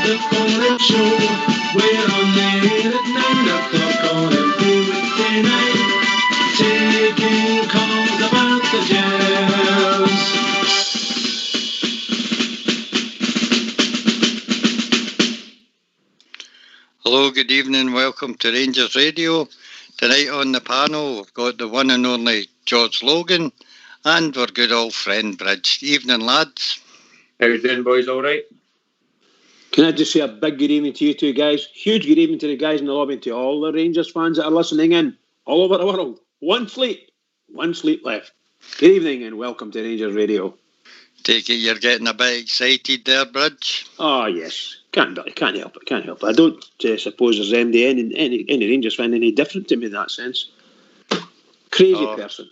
the Fallout Show. We're on the air at 9 o'clock on a Thursday night, taking calls about the Jazz. Hello, good evening, welcome to Rangers Radio. Tonight on the panel we've got the one and only George Logan and our good old friend Bridge. Evening, lads. How you doing, boys? All right? Can I just say a big good evening to you two guys? Huge good evening to the guys in the lobby and to all the Rangers fans that are listening in all over the world. One sleep left. Good evening and welcome to Rangers Radio. Take it you're getting a bit excited there, Bridge? Oh, yes. Can't help it. I don't suppose there's any Rangers fan any different to me in that sense. Crazy person.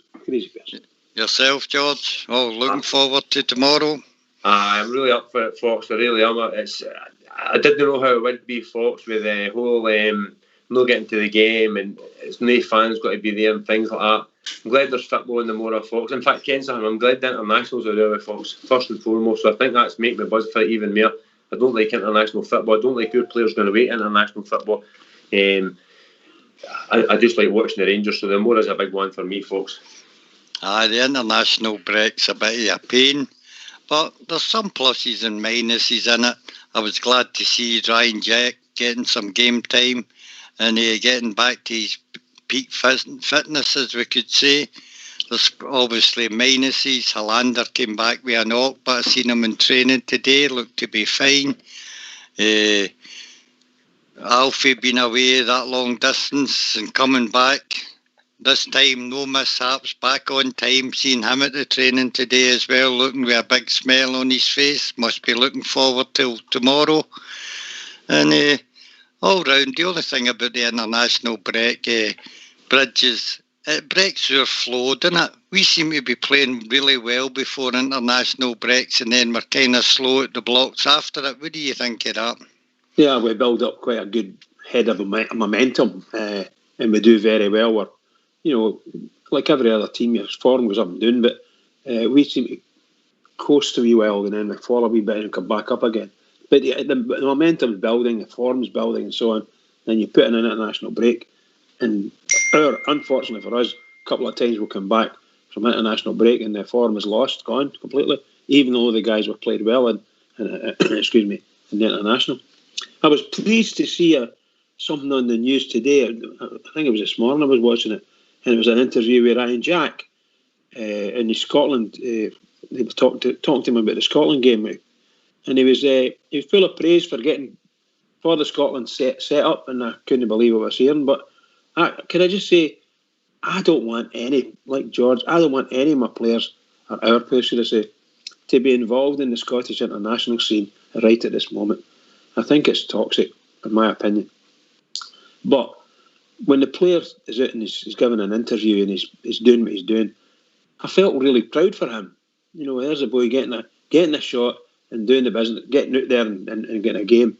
Yourself, George? Oh, looking forward to tomorrow? I'm really up for it, Fox. I really am. I didn't know how it went to be, Fox, with the whole not getting to the game and it's no fans got to be there and things like that. I'm glad there's football in the Mora, Fox. In fact, Ken, I'm glad the internationals are there with Fox, first and foremost. So I think that's making me buzz for it even more. I don't like international football. I don't like your players going away international football. I just like watching the Rangers, so the Mora's a big one for me, Fox. The international break's a bit of a pain, but there's some pluses and minuses in it. I was glad to see Ryan Jack getting some game time and getting back to his peak fitness, as we could say. There's obviously minuses. Hollander came back with a knock, but I seen him in training today, looked to be fine. Alfie been away that long distance and coming back. This time, no mishaps, back on time. Seeing him at the training today as well, looking with a big smile on his face. Must be looking forward till tomorrow. And all round, the only thing about the international break, Bridges, it breaks our flow, doesn't it? We seem to be playing really well before international breaks and then we're kind of slow at the blocks after it. What do you think of that? Yeah, we build up quite a good head of momentum and we do very well. We're, like every other team, your form goes up and down, but we seem to coast a wee well and then we fall a wee bit and come back up again. But the momentum's building, the form's building and so on. Then you put in an international break. And unfortunately for us, a couple of times we'll come back from international break and the form is lost, gone completely, even though the guys were played well in the international. I was pleased to see something on the news today. I think it was this morning I was watching it, and it was an interview with Ryan Jack in Scotland. They were talking to him about the Scotland game, and he was full of praise for getting for the Scotland set up, and I couldn't believe what I was hearing. But can I just say, I don't want any, like George, I don't want any of my players, or our players should I say, to be involved in the Scottish international scene right at this moment. I think it's toxic, in my opinion. But when the player is out and he's giving an interview and he's doing what he's doing, I felt really proud for him. There's a boy getting a shot and doing the business, getting out there and getting a game.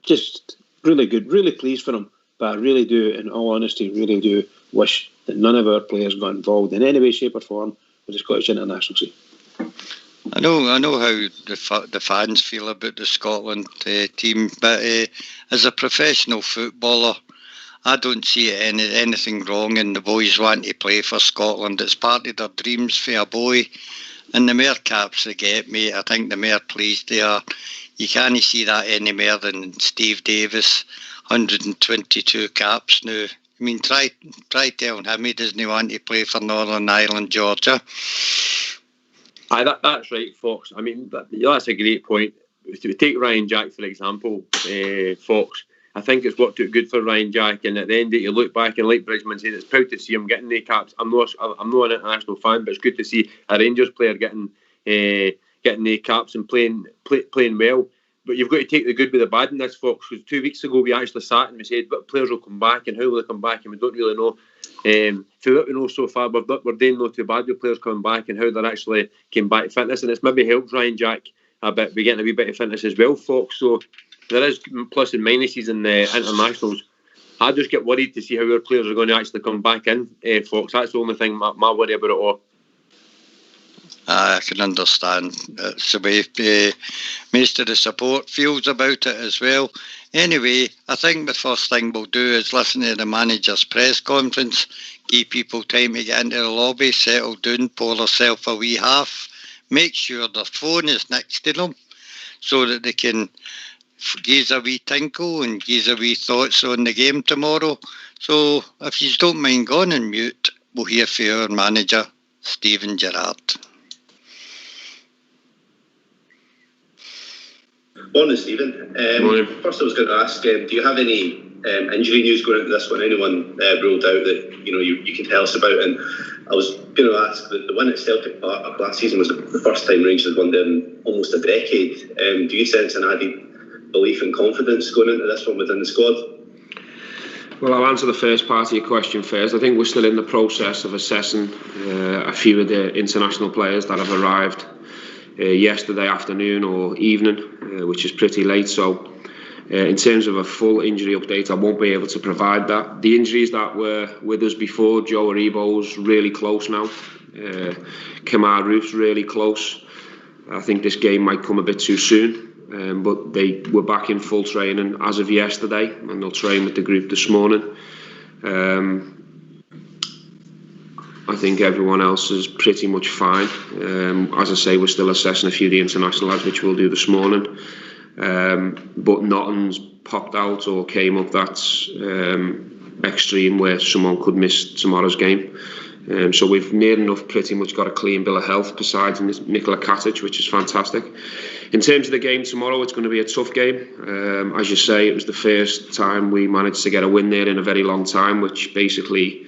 Just really good, really pleased for him. But I really do, in all honesty, really do wish that none of our players got involved in any way, shape or form with the Scottish international scene. I know how the fans feel about the Scotland team, but as a professional footballer, I don't see anything wrong in the boys wanting to play for Scotland. It's part of their dreams for a boy. And the more caps they get, mate, I think the more pleased they are. You can't see that any more than Steve Davis. 122 caps now. I mean, try telling him he doesn't want to play for Northern Ireland, Georgia. That's right, Fox. I mean, that's a great point. If we take Ryan Jack, for example, Fox, I think it's worked out good for Ryan Jack. And at the end, you look back and like Bridgman said, it's proud to see him getting the caps. I'm not an international fan, but it's good to see a Rangers player getting the caps and playing well. But you've got to take the good with the bad in this, Fox, because 2 weeks ago we actually sat and we said what players will come back and how will they come back, and we don't really know. For what we know so far, we're doing no too bad with players coming back and how they're actually came back to fitness, and it's maybe helped Ryan Jack a bit. We're getting a wee bit of fitness as well, Fox. So there is plus and minuses in the internationals. I just get worried to see how our players are going to actually come back in, Fox. That's the only thing, my worry about it all. I can understand. That's the way most of the support feels about it as well. Anyway, I think the first thing we'll do is listen to the manager's press conference, give people time to get into the lobby, settle down, pour themselves a wee half, make sure their phone is next to them so that they can give a wee tinkle and give a wee thoughts on the game tomorrow. So if you don't mind going on mute, we'll hear from our manager, Stephen Gerrard. Morning, Stephen. Morning. First, I was going to ask, do you have any injury news going into this one? Anyone ruled out that you can tell us about? And I was going to ask that the win at Celtic Park last season was the first time Rangers had won there in almost a decade. Do you sense an added belief and confidence going into this one within the squad? Well, I'll answer the first part of your question first. I think we're still in the process of assessing a few of the international players that have arrived yesterday afternoon or evening, which is pretty late. So in terms of a full injury update, I won't be able to provide that. The injuries that were with us before, Joe Aribo's really close now. Kemar Roof's really close. I think this game might come a bit too soon, but they were back in full training as of yesterday, and they'll train with the group this morning. I think everyone else is pretty much fine. As I say, we're still assessing a few of the international lads, which we'll do this morning. But nothing's popped out or came up that's extreme where someone could miss tomorrow's game. So we've near enough pretty much got a clean bill of health besides Nikola Katic, which is fantastic. In terms of the game tomorrow, it's going to be a tough game. As you say, it was the first time we managed to get a win there in a very long time, which basically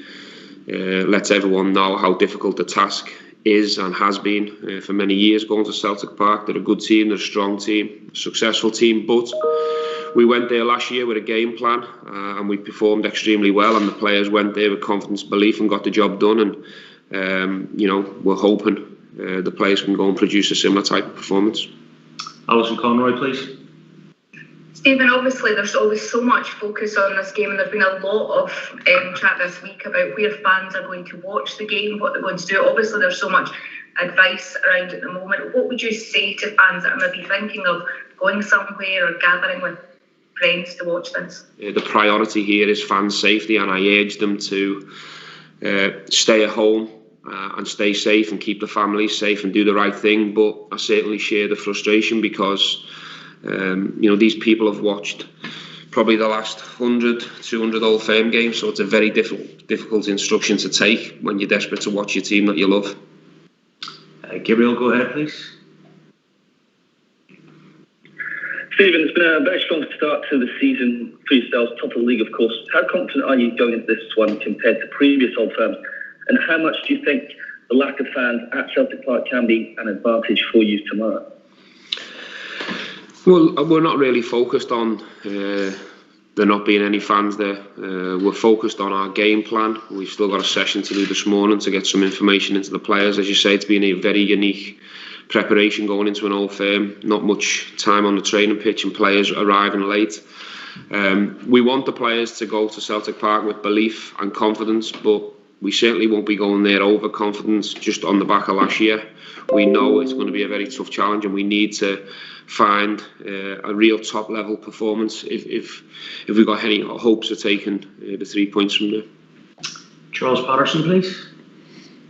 lets everyone know how difficult the task is and has been for many years going to Celtic Park. They're a good team, they're a strong team, a successful team, but we went there last year with a game plan and we performed extremely well, and the players went there with confidence, belief, and got the job done. And we're hoping the players can go and produce a similar type of performance. Alison Conroy, please. Stephen, obviously there's always so much focus on this game, and there's been a lot of chat this week about where fans are going to watch the game, what they're going to do. Obviously there's so much advice around at the moment. What would you say to fans that are maybe thinking of going somewhere or gathering with friends to watch this? The priority here is fan safety, and I urge them to stay at home and stay safe and keep the families safe and do the right thing. But I certainly share the frustration because these people have watched probably the last 100, 200 Old Firm games, so it's a very difficult instruction to take when you're desperate to watch your team that you love. Gabriel, go ahead, please. Stephen, it's been a very strong start to the season for yourselves, top of the league, of course. How confident are you going into this one compared to previous Old Firms? And how much do you think the lack of fans at Celtic Park can be an advantage for you tomorrow? Well, we're not really focused on there not being any fans there. We're focused on our game plan. We've still got a session to do this morning to get some information into the players. As you say, it's been a very unique preparation going into an Old Firm. Not much time on the training pitch and players arriving late. We want the players to go to Celtic Park with belief and confidence, but we certainly won't be going there overconfident just on the back of last year. We know it's going to be a very tough challenge, and we need to find a real top level performance if we've got any hopes of taking the 3 points from there. Charles Patterson, please.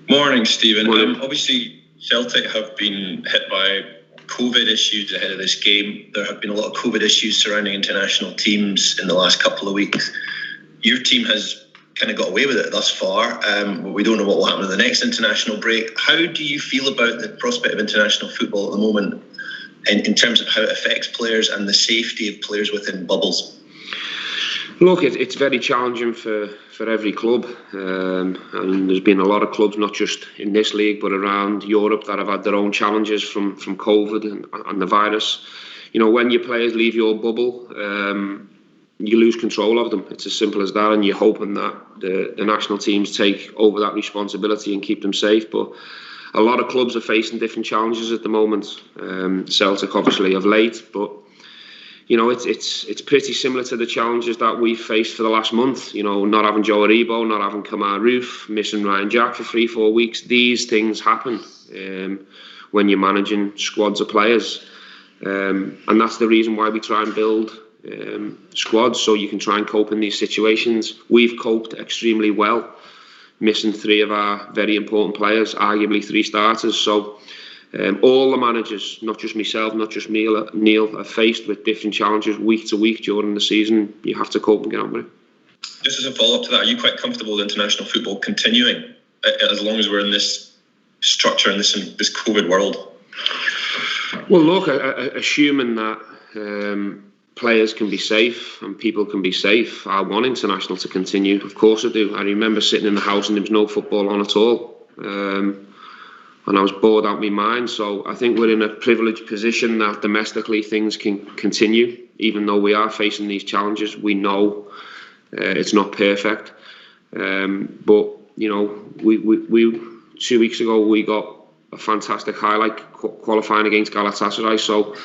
Morning, Stephen. Morning. Obviously, Celtic have been hit by COVID issues ahead of this game. There have been a lot of COVID issues surrounding international teams in the last couple of weeks. Your team has kind of got away with it thus far, but we don't know what will happen in the next international break. How do you feel about the prospect of international football at the moment in terms of how it affects players and the safety of players within bubbles? Look, it's very challenging for every club. And there's been a lot of clubs, not just in this league, but around Europe, that have had their own challenges from COVID and the virus. When your players leave your bubble, you lose control of them. It's as simple as that, and you're hoping that the national teams take over that responsibility and keep them safe. But a lot of clubs are facing different challenges at the moment. Celtic obviously of late, but you know, it's pretty similar to the challenges that we've faced for the last month. You know, not having Joe Aribo, not having Kamar Roof, missing Ryan Jack for 3-4 weeks. These things happen when you're managing squads of players, and that's the reason why we try and build squads, so you can try and cope in these situations. We've coped extremely well, missing 3 of our very important players, arguably 3 starters. So all the managers, not just myself, not just Neil, are faced with different challenges week to week during the season. You have to cope and get on with it. Just as a follow-up to that, are you quite comfortable with international football continuing as long as we're in this structure and this COVID world? Well, look, assuming that players can be safe and people can be safe, I want international to continue. Of course I do. I remember sitting in the house and there was no football on at all. And I was bored out of my mind. So I think we're in a privileged position that domestically things can continue, even though we are facing these challenges. We know it's not perfect, but you know, we 2 weeks ago we got a fantastic highlight qualifying against Galatasaray. So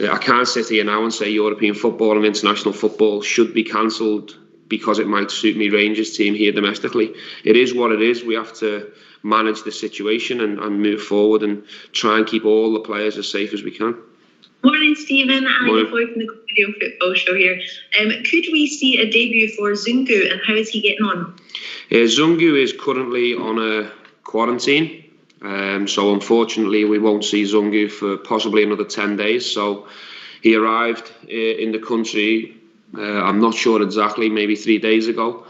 I can't sit here now and say European football and international football should be cancelled because it might suit me Rangers team here domestically. It is what it is. We have to manage the situation and move forward and try and keep all the players as safe as we can. Morning, Stephen. Ali Floyd from the Video Football Show here. Could we see a debut for Zungu, and how is he getting on? Zungu is currently on a quarantine, so unfortunately we won't see Zungu for possibly another 10 days. So he arrived in the country, I'm not sure exactly, maybe 3 days ago.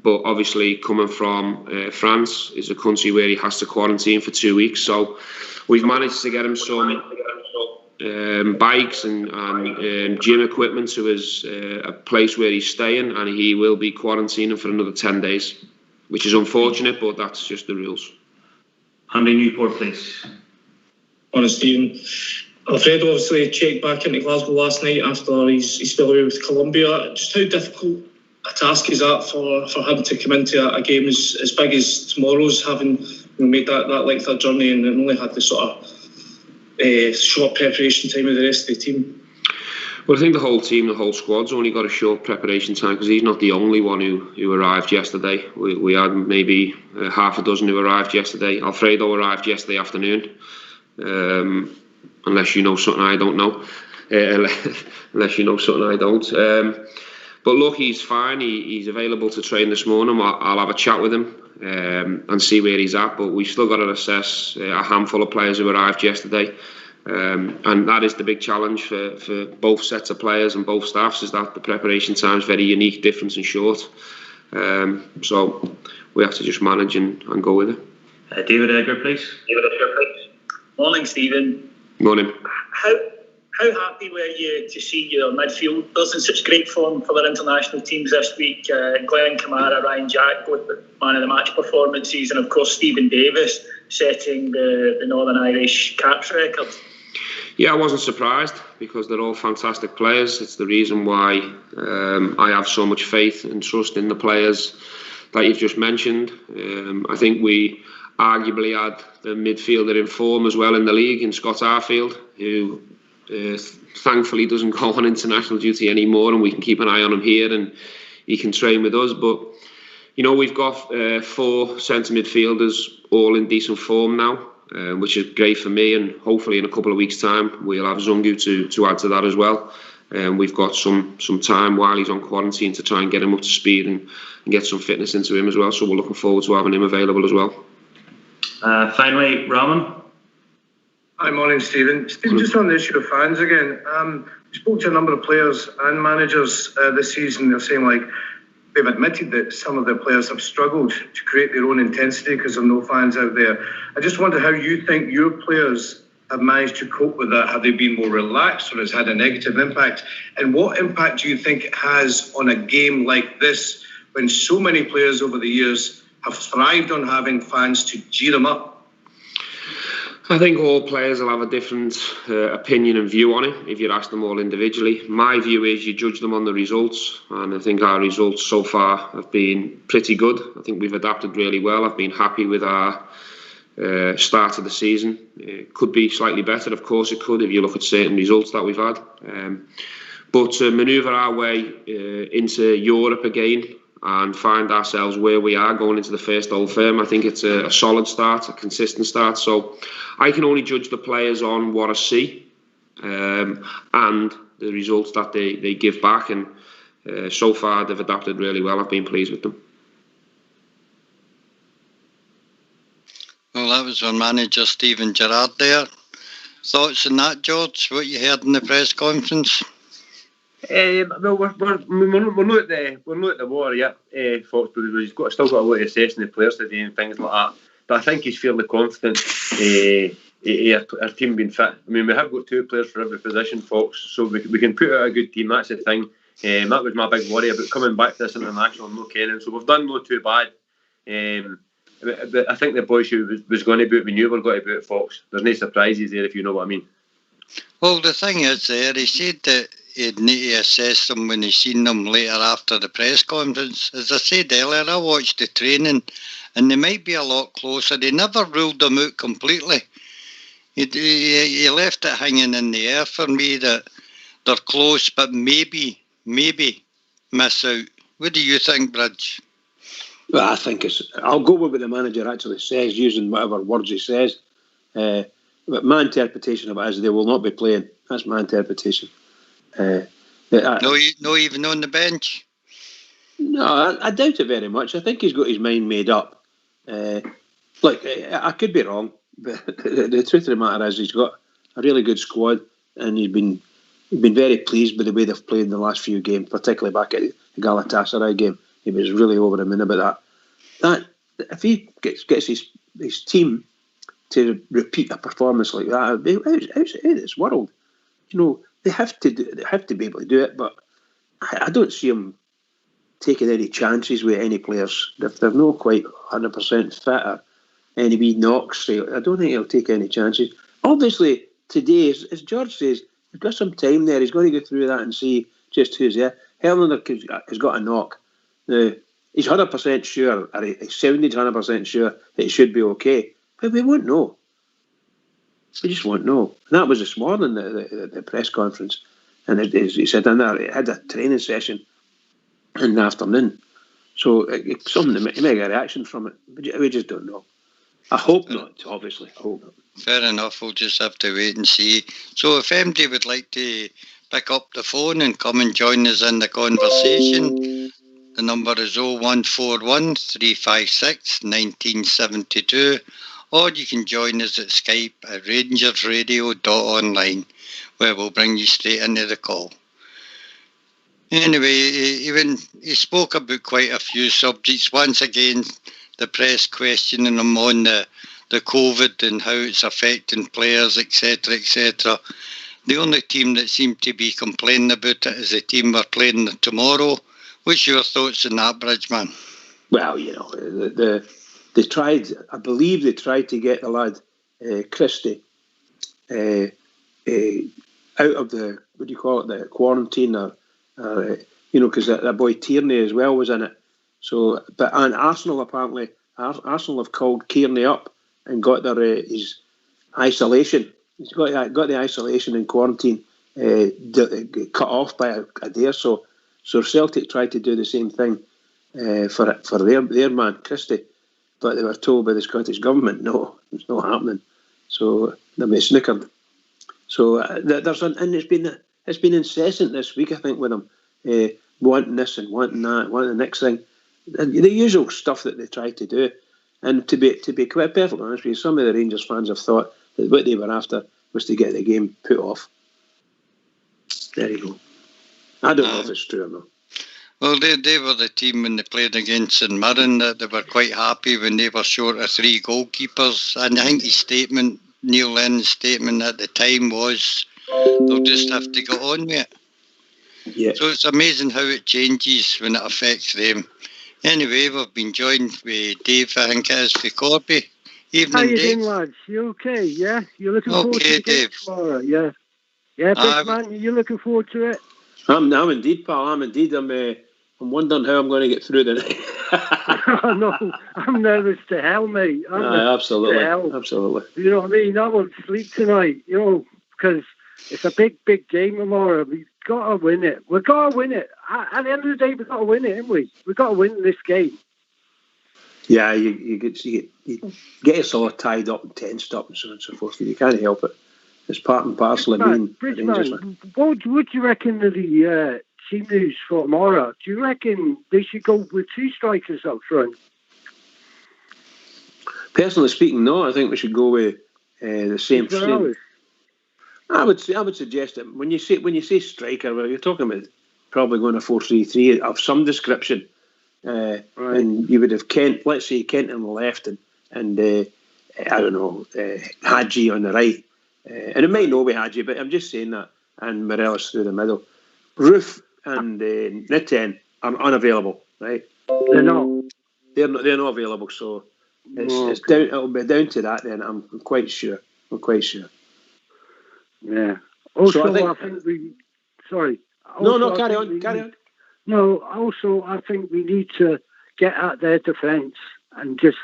But obviously coming from France is a country where he has to quarantine for 2 weeks. So we've managed to get him some bikes and gym equipment to his a place where he's staying, and he will be quarantining for another 10 days, which is unfortunate, but that's just the rules. Andy Newport, please. Honest, Stephen. Alfredo obviously checked back into Glasgow last night after his spell away with Colombia. Just how difficult a task is that for him to come into a game as big as tomorrow's, having made that length of journey and only had the sort of short preparation time with the rest of the team? Well, I think the whole team, the whole squad's only got a short preparation time because he's not the only one who arrived yesterday. We had maybe half a dozen who arrived yesterday. Alfredo arrived yesterday afternoon, unless you know something I don't know. Unless you know something I don't. But look, he's fine. He's available to train this morning. I'll have a chat with him and see where he's at. But we've still got to assess a handful of players who arrived yesterday. And that is the big challenge for both sets of players and both staffs, is that the preparation time is very unique, different and short. So we have to just manage and go with it. David Edgar, please. Morning, Stephen. Morning. How happy were you to see your midfielders in such great form for their international teams this week? Glenn Kamara, Ryan Jack, both man of the match performances, and of course Stephen Davis setting the Northern Irish caps record. Yeah, I wasn't surprised because they're all fantastic players. It's the reason why I have so much faith and trust in the players that you've just mentioned. I think we arguably had the midfielder in form as well in the league, in Scott Arfield, who thankfully doesn't go on international duty anymore, and we can keep an eye on him here and he can train with us. But you know, we've got 4 centre midfielders all in decent form now, which is great for me, and hopefully in a couple of weeks' time we'll have Zungu to add to that as well. We've got some time while he's on quarantine to try and get him up to speed and get some fitness into him as well, so we're looking forward to having him available as well. Finally, Raman. Hi, morning, Stephen. Stephen, just on the issue of fans again, we spoke to a number of players and managers this season. They're saying, like, they've admitted that some of their players have struggled to create their own intensity because of no fans out there. I just wonder how you think your players have managed to cope with that. Have they been more relaxed, or has it had a negative impact? And what impact do you think it has on a game like this, when so many players over the years have thrived on having fans to cheer them up? I think all players will have a different opinion and view on it if you ask them all individually. My view is you judge them on the results, and I think our results so far have been pretty good. I think we've adapted really well. I've been happy with our start of the season. It could be slightly better, of course it could, if you look at certain results that we've had. But to manoeuvre our way into Europe again and find ourselves where we are going into the first Old Firm, I think it's a solid start, a consistent start. So I can only judge the players on what I see and the results that they give back. And so far they've adapted really well. I've been pleased with them. Well, that was our manager, Stephen Gerrard there. Thoughts on that, George, what you heard in the press conference? Well, we're not at the war yet, Fox, because we've still got a lot of assessing the players today and things like that. But I think he's fairly confident. Our team being fit. I mean, we have got 2 players for every position, Fox, so we can put out a good team. That's the thing. That was my big worry about coming back to this international and not caring. So we've done not too bad. But I think the boys who was going to boot, we knew we were going to boot Fox. There's no surprises there, if you know what I mean. Well, the thing is there, he said that he'd need to assess them when he's seen them later after the press conference. As I said earlier, I watched the training and they might be a lot closer. They never ruled them out completely. He left it hanging in the air for me that they're close, but maybe miss out. What do you think, Bridge? Well, I think I'll go with what the manager actually says, using whatever words he says. But my interpretation of it is they will not be playing. That's my interpretation. No, even on the bench? No, I doubt it very much. I think he's got his mind made up. I could be wrong, but the truth of the matter is he's got a really good squad, and he's been very pleased with the way they've played in the last few games, particularly back at the Galatasaray game. He was really over the moon about that. If he gets his team to repeat a performance like that, it'd be out of this world. You know, they have to be able to do it, but I don't see him taking any chances with any players. If they're not quite 100% fit or any wee knocks, I don't think he'll take any chances. Obviously, today, as George says, he's got some time there. He's got to go through that and see just who's there. Helena has got a knock. Now, he's 100% sure, or he's 70% sure that it should be okay. But we won't know. We just won't know. And that was this morning, the press conference. And as he said in there, he had a training session in the afternoon. So it's something that may get a reaction from it. But we just don't know. I hope not, obviously. I hope not. Fair enough. We'll just have to wait and see. So if MD would like to pick up the phone and come and join us in the conversation, the number is 0141 356 1972, or you can join us at Skype at rangersradio.online, where we'll bring you straight into the call. Anyway, he spoke about quite a few subjects. Once again, the press questioning him on the COVID and how it's affecting players, etc., etc. The only team that seemed to be complaining about it is the team we're playing tomorrow. What's your thoughts on that, Bridgeman? Well, you know, they tried. I believe they tried to get the lad Christie out of the the quarantine, or because that boy Tierney as well was in it. So, and Arsenal apparently have called Kearney up and got his isolation. He's got the isolation and quarantine cut off by a day or so. So Celtic tried to do the same thing for their man Christie, but they were told by the Scottish government, no, it's not happening. So they were snookered. So it's been incessant this week, I think, with them wanting this and wanting that, wanting the next thing, the usual stuff that they try to do. And to be quite perfectly honest with you, some of the Rangers fans have thought that what they were after was to get the game put off. There you go. I don't know if it's true or not. Well, they were the team when they played against St Mirren that they were quite happy when they were short of 3 goalkeepers. And I think Neil Lennon's statement at the time was they'll just have to get on with it. Yeah. So it's amazing how it changes when it affects them. Anyway, we've been joined with Dave, I think it is, for Corby. Evening, How you Dave. doing, lads? You okay? Yeah? You're looking forward to the game Dave. tomorrow? Yeah. Yeah, big man, you're looking forward to it? I'm indeed, pal. I'm indeed. I'm wondering how I'm going to get through the night. No, I'm nervous to hell, mate. Absolutely. You know what I mean? I won't sleep tonight, because it's a big, big game tomorrow. We've got to win it. We've got to win it. At the end of the day, we've got to win it, haven't we? We've got to win this game. Yeah, you get yourself tied up and tensed up and so on and so forth. You can't help it. It's part and parcel of being a Rangers fan. What would you reckon of the team news for tomorrow? Do you reckon they should go with 2 strikers up front? Personally speaking, no. I think we should go with the same. I would suggest that when you say striker, well, you're talking about probably going a 4-3-3 of some description. Right. And you would have Kent, let's say Kent on the left, and I don't know, Hadji on the right, and it might not be Hadji, but I'm just saying that, and Morelos through the middle. Roof and Nitten are unavailable, right? They're not. They're not available, so it's down. It'll be down to that. Then I'm quite sure. Yeah. Also, so I think we. Sorry. No, carry on. No, also, I think we need to get at their defence and just,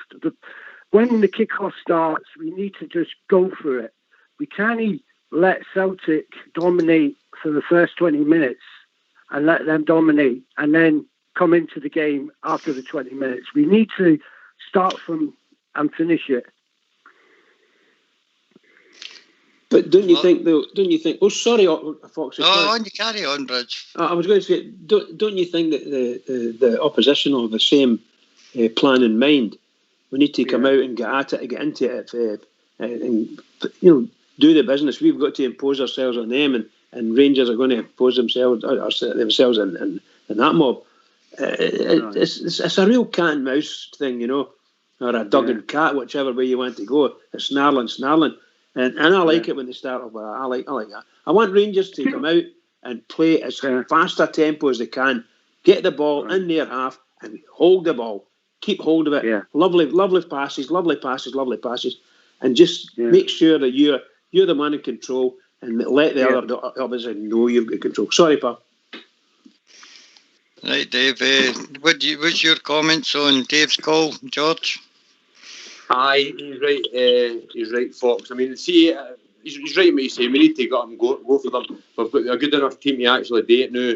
when the kick-off starts, we need to just go for it. We can't let Celtic dominate for the first 20 minutes and let them dominate and then come into the game after the 20 minutes. We need to start from and finish it. But don't you think? Oh, sorry, Fox. No, you carry on, Bridge. I was going to say, don't you think that the opposition will have the same plan in mind? We need to come out and get at it, get into it, and do the business. We've got to impose ourselves on them, and Rangers are going to impose themselves in that mob. It's a real cat and mouse thing, or a dog and cat, whichever way you want to go. It's snarling. And I like it when they start off with that. I like that. I want Rangers to come out and play as fast a tempo as they can. Get the ball in their half and hold the ball. Keep hold of it. Yeah. Lovely passes, and just make sure that you're the man in control and let the other opposition know you've got control. Sorry, pal. Right, Dave. What's your comments on Dave's call, George? Aye, he's right, Fox. I mean, see, he's right what he's saying. We need to go for them. We've got a good enough team to actually do it now,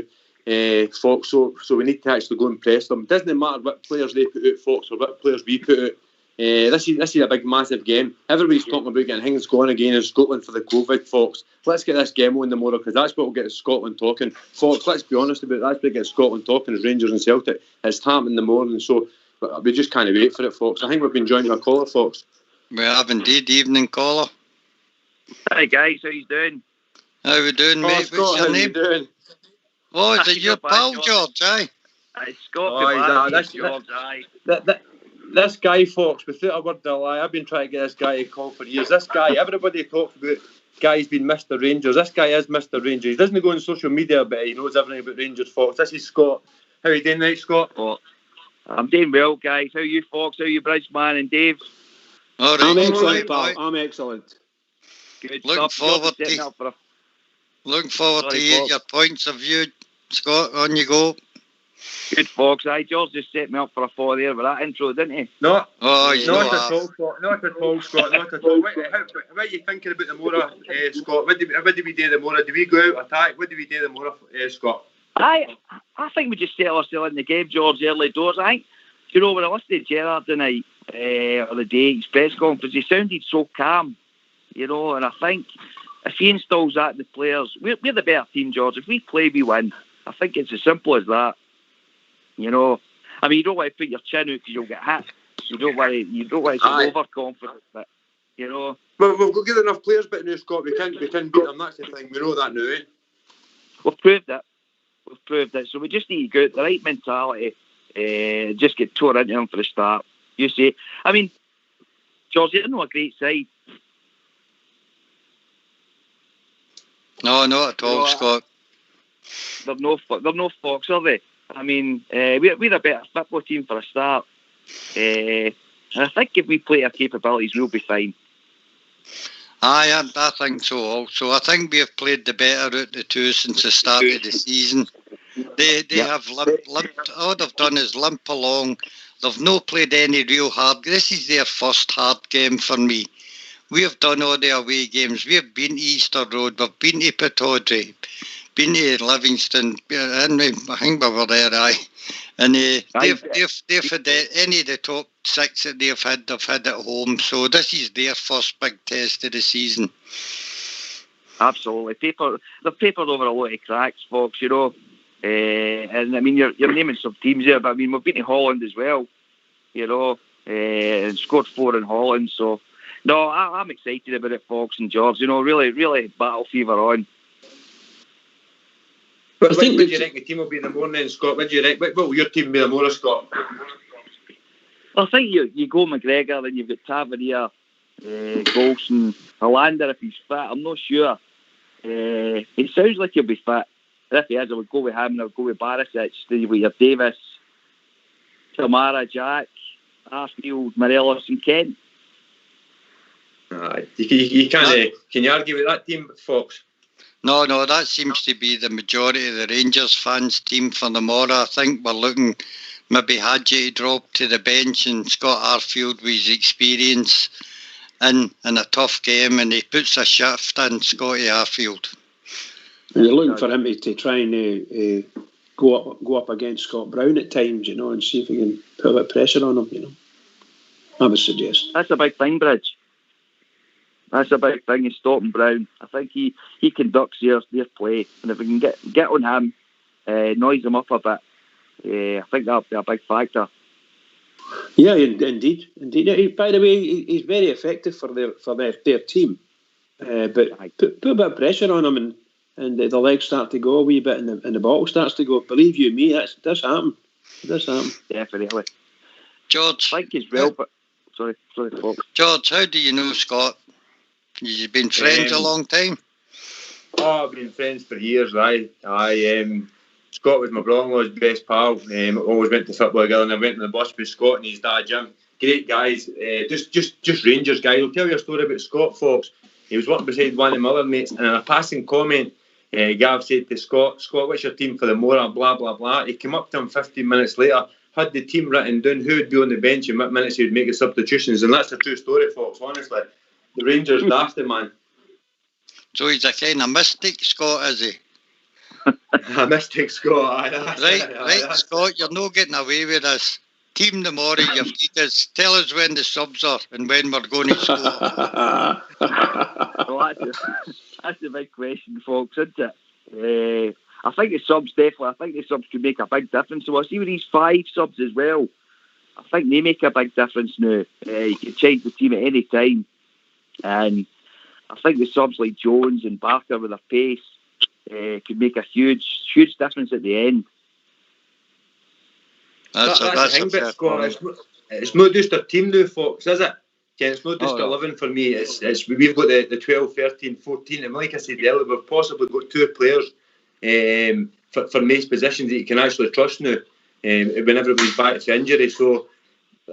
Fox. So we need to actually go and press them. It doesn't matter what players they put out, Fox, or what players we put out. This is a big, massive game. Everybody's talking about getting things going again in Scotland for the COVID, Fox. Let's get this game on tomorrow, because that's what will get Scotland talking. Fox, let's be honest about it. That's what gets Scotland talking is Rangers and Celtic. It's happening in the morning, so we just can't wait for it, Fox. I think we've been joined by a caller, Fox. We have indeed. Evening, caller. Hi, guys. How you doing? How we doing, mate? Scott, what's your name? Doing? Oh, is it your pal, George? Aye. It's Scott. This guy, Fox, without a word of a lie, I've been trying to get this guy to call for years. This guy, everybody talks about guy's been Mr. Rangers. This guy is Mr. Rangers. He doesn't go on social media, but he knows everything about Rangers, Fox. This is Scott. How are you doing, mate, Scott? Oh, I'm doing well, guys. How are you, Fox? How are you, Bridgeman and Dave? All right, I'm excellent, pal. I'm excellent. Good looking stuff. Looking forward to hear your points of view, Scott. On you go. Good, Fox. George just set me up for a fall there with that intro, didn't he? No. Oh, not at all, Scott. Not at all, Scott. Not at all. What are you thinking about the Mora, Scott? What do we do the Mora? Do we go out attack? What do we do the Mora, Scott? I think we just settle ourselves in the game, George, early doors. I think, when I listened to Gerrard tonight, or the day, his press conference, he sounded so calm, and I think if he installs that in the players, we're the better team, George. If we play, we win. I think it's as simple as that. I mean, you don't want to put your chin out because you'll get hit. You don't want to be overconfident, but, Well, we've got good enough players, but now, Scott, we can beat them. That's the thing. We know that now, eh? We've proved it. So we just need to go out the right mentality, just get tore into them for the start. You see, I mean, George, they're not a great side. No, not at all, Scott. They're no Fox, are they? I mean, we're a better football team for a start. And I think if we play our capabilities, we'll be fine. I think so also. I think we have played the better out of the two since the start of the season. They have limped. All they've done is limp along. They've not played any real hard. This is their first hard game for me. We have done all the away games. We have been to Easter Road. We've been to Pittodrie, been to Livingston. And I think we were there, aye. And they've had any of the top 6 that they've had at home. So this is their first big test of the season. Absolutely. They've papered over a lot of cracks, folks, you know. And I mean, you're naming some teams there, but I mean, we've been to Holland as well, you know, and scored 4 in Holland. So, no, I'm excited about it, folks and George. You know, really, really battle fever on. But what do you think the team will be in the morning, Scott? What do you think? What will your team be in the morning, Scott? I think you go McGregor, then you've got Tavernier, Golson, Hollander if he's fit. I'm not sure. It sounds like he'll be fit. If he is, I would go with him and I would go with Barisic. Then you've got your Davis, Kamara, Jack, Arfield, Morelos and Kent. You can't. Can you argue with that team, Fox? No, that seems to be the majority of the Rangers fans' team for tomorrow. I think we're looking maybe Hadji to drop to the bench and Scott Arfield with his experience in a tough game, and he puts a shift in Scotty Arfield. You're looking for him to try and go up against Scott Brown at times, you know, and see if he can put a bit of pressure on him, you know. I would suggest. That's a big thing, Bridge. That's a big thing, is stopping Brown. I think he conducts their play, and if we can get on him, noise him up a bit, I think that'll be a big factor. Yeah, indeed. By the way, he's very effective for their team, but put a bit of pressure on him, and the legs start to go a wee bit, and the bottle starts to go. Believe you me, that does happen. It does happen. Definitely. George, I think as well, but sorry, folks. George, how do you know Scott? You've been friends a long time? Oh, I've been friends for years, aye. Scott was my brother-in-law's best pal. Always went to football together, and I went on the bus with Scott and his dad Jim. Great guys, just Rangers guys. I'll tell you a story about Scott, folks. He was working beside one of my other mates, and in a passing comment, Gav said to Scott, what's your team for the morning? Blah, blah, blah. He came up to him 15 minutes later, had the team written down, who would be on the bench and what minutes he would make the substitutions, and that's a true story, folks, honestly. The Rangers daft him, man. So he's a kind of mystic, Scott, is he? A mystic, Scott. Right, Scott, you're not getting away with this. Team tomorrow, you've got us. Tell us when the subs are and when we're going to score. Well, that's the big question, folks, isn't it? I think the subs could make a big difference to us. Even these 5 subs as well, I think they make a big difference now. You can change the team at any time. And I think the subs like Jones and Barker with their pace could make a huge difference at the end. That's the thing, but Scott, it's not just a team now, folks, is it? It's not just 11 for me. It's we've got the 12, 13, 14, and like I said earlier, we've possibly got 2 players for most positions that you can actually trust now. When everybody's back to injury, so.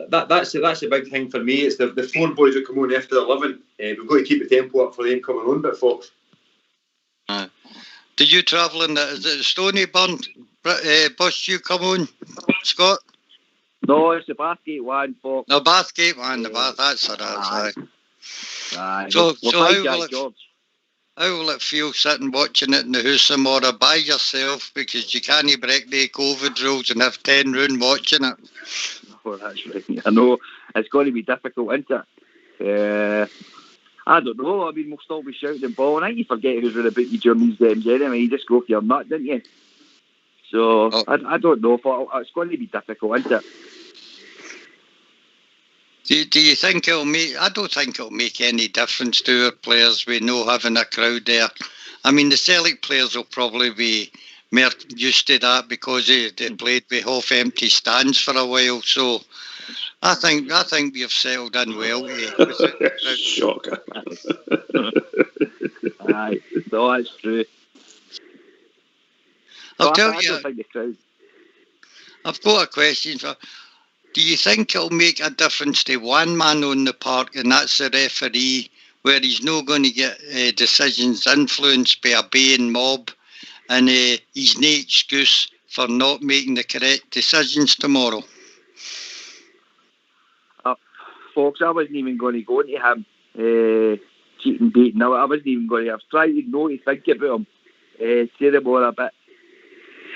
That's a big thing for me. It's the 4 boys that come on after 11. We've got to keep the tempo up for them coming on, but folks. Did you travel in is it Stonyburn bus you come on, Scott? No, it's the Bathgate one, folks. No, Bathgate one, that's it. Aye. So how will it feel sitting watching it in the house tomorrow by yourself, because you can't break the COVID rules and have 10 round watching it? Oh, that's right. I know it's going to be difficult, isn't it? I don't know. I mean, we'll still be shouting the ball, and I think you forget who's running about you during these games anyway. You just go for your nut, didn't you? So I don't know. It's going to be difficult, isn't it? Do you think it'll make? I don't think it'll make any difference to our players. We know having a crowd there. I mean, the Celtic players will probably be more used to that because they played with half-empty stands for a while. So I think we've settled in well. Shocker. Aye, no, that's true. I'll tell you. I've got a question for. Do you think it'll make a difference to one man on the park, and that's the referee, where he's not going to get decisions influenced by a baying mob, and he's no excuse for not making the correct decisions tomorrow? Folks, I wasn't even going to go into him cheating, beating. No, I wasn't even going to. I was trying not to think about him. Say the more a bit.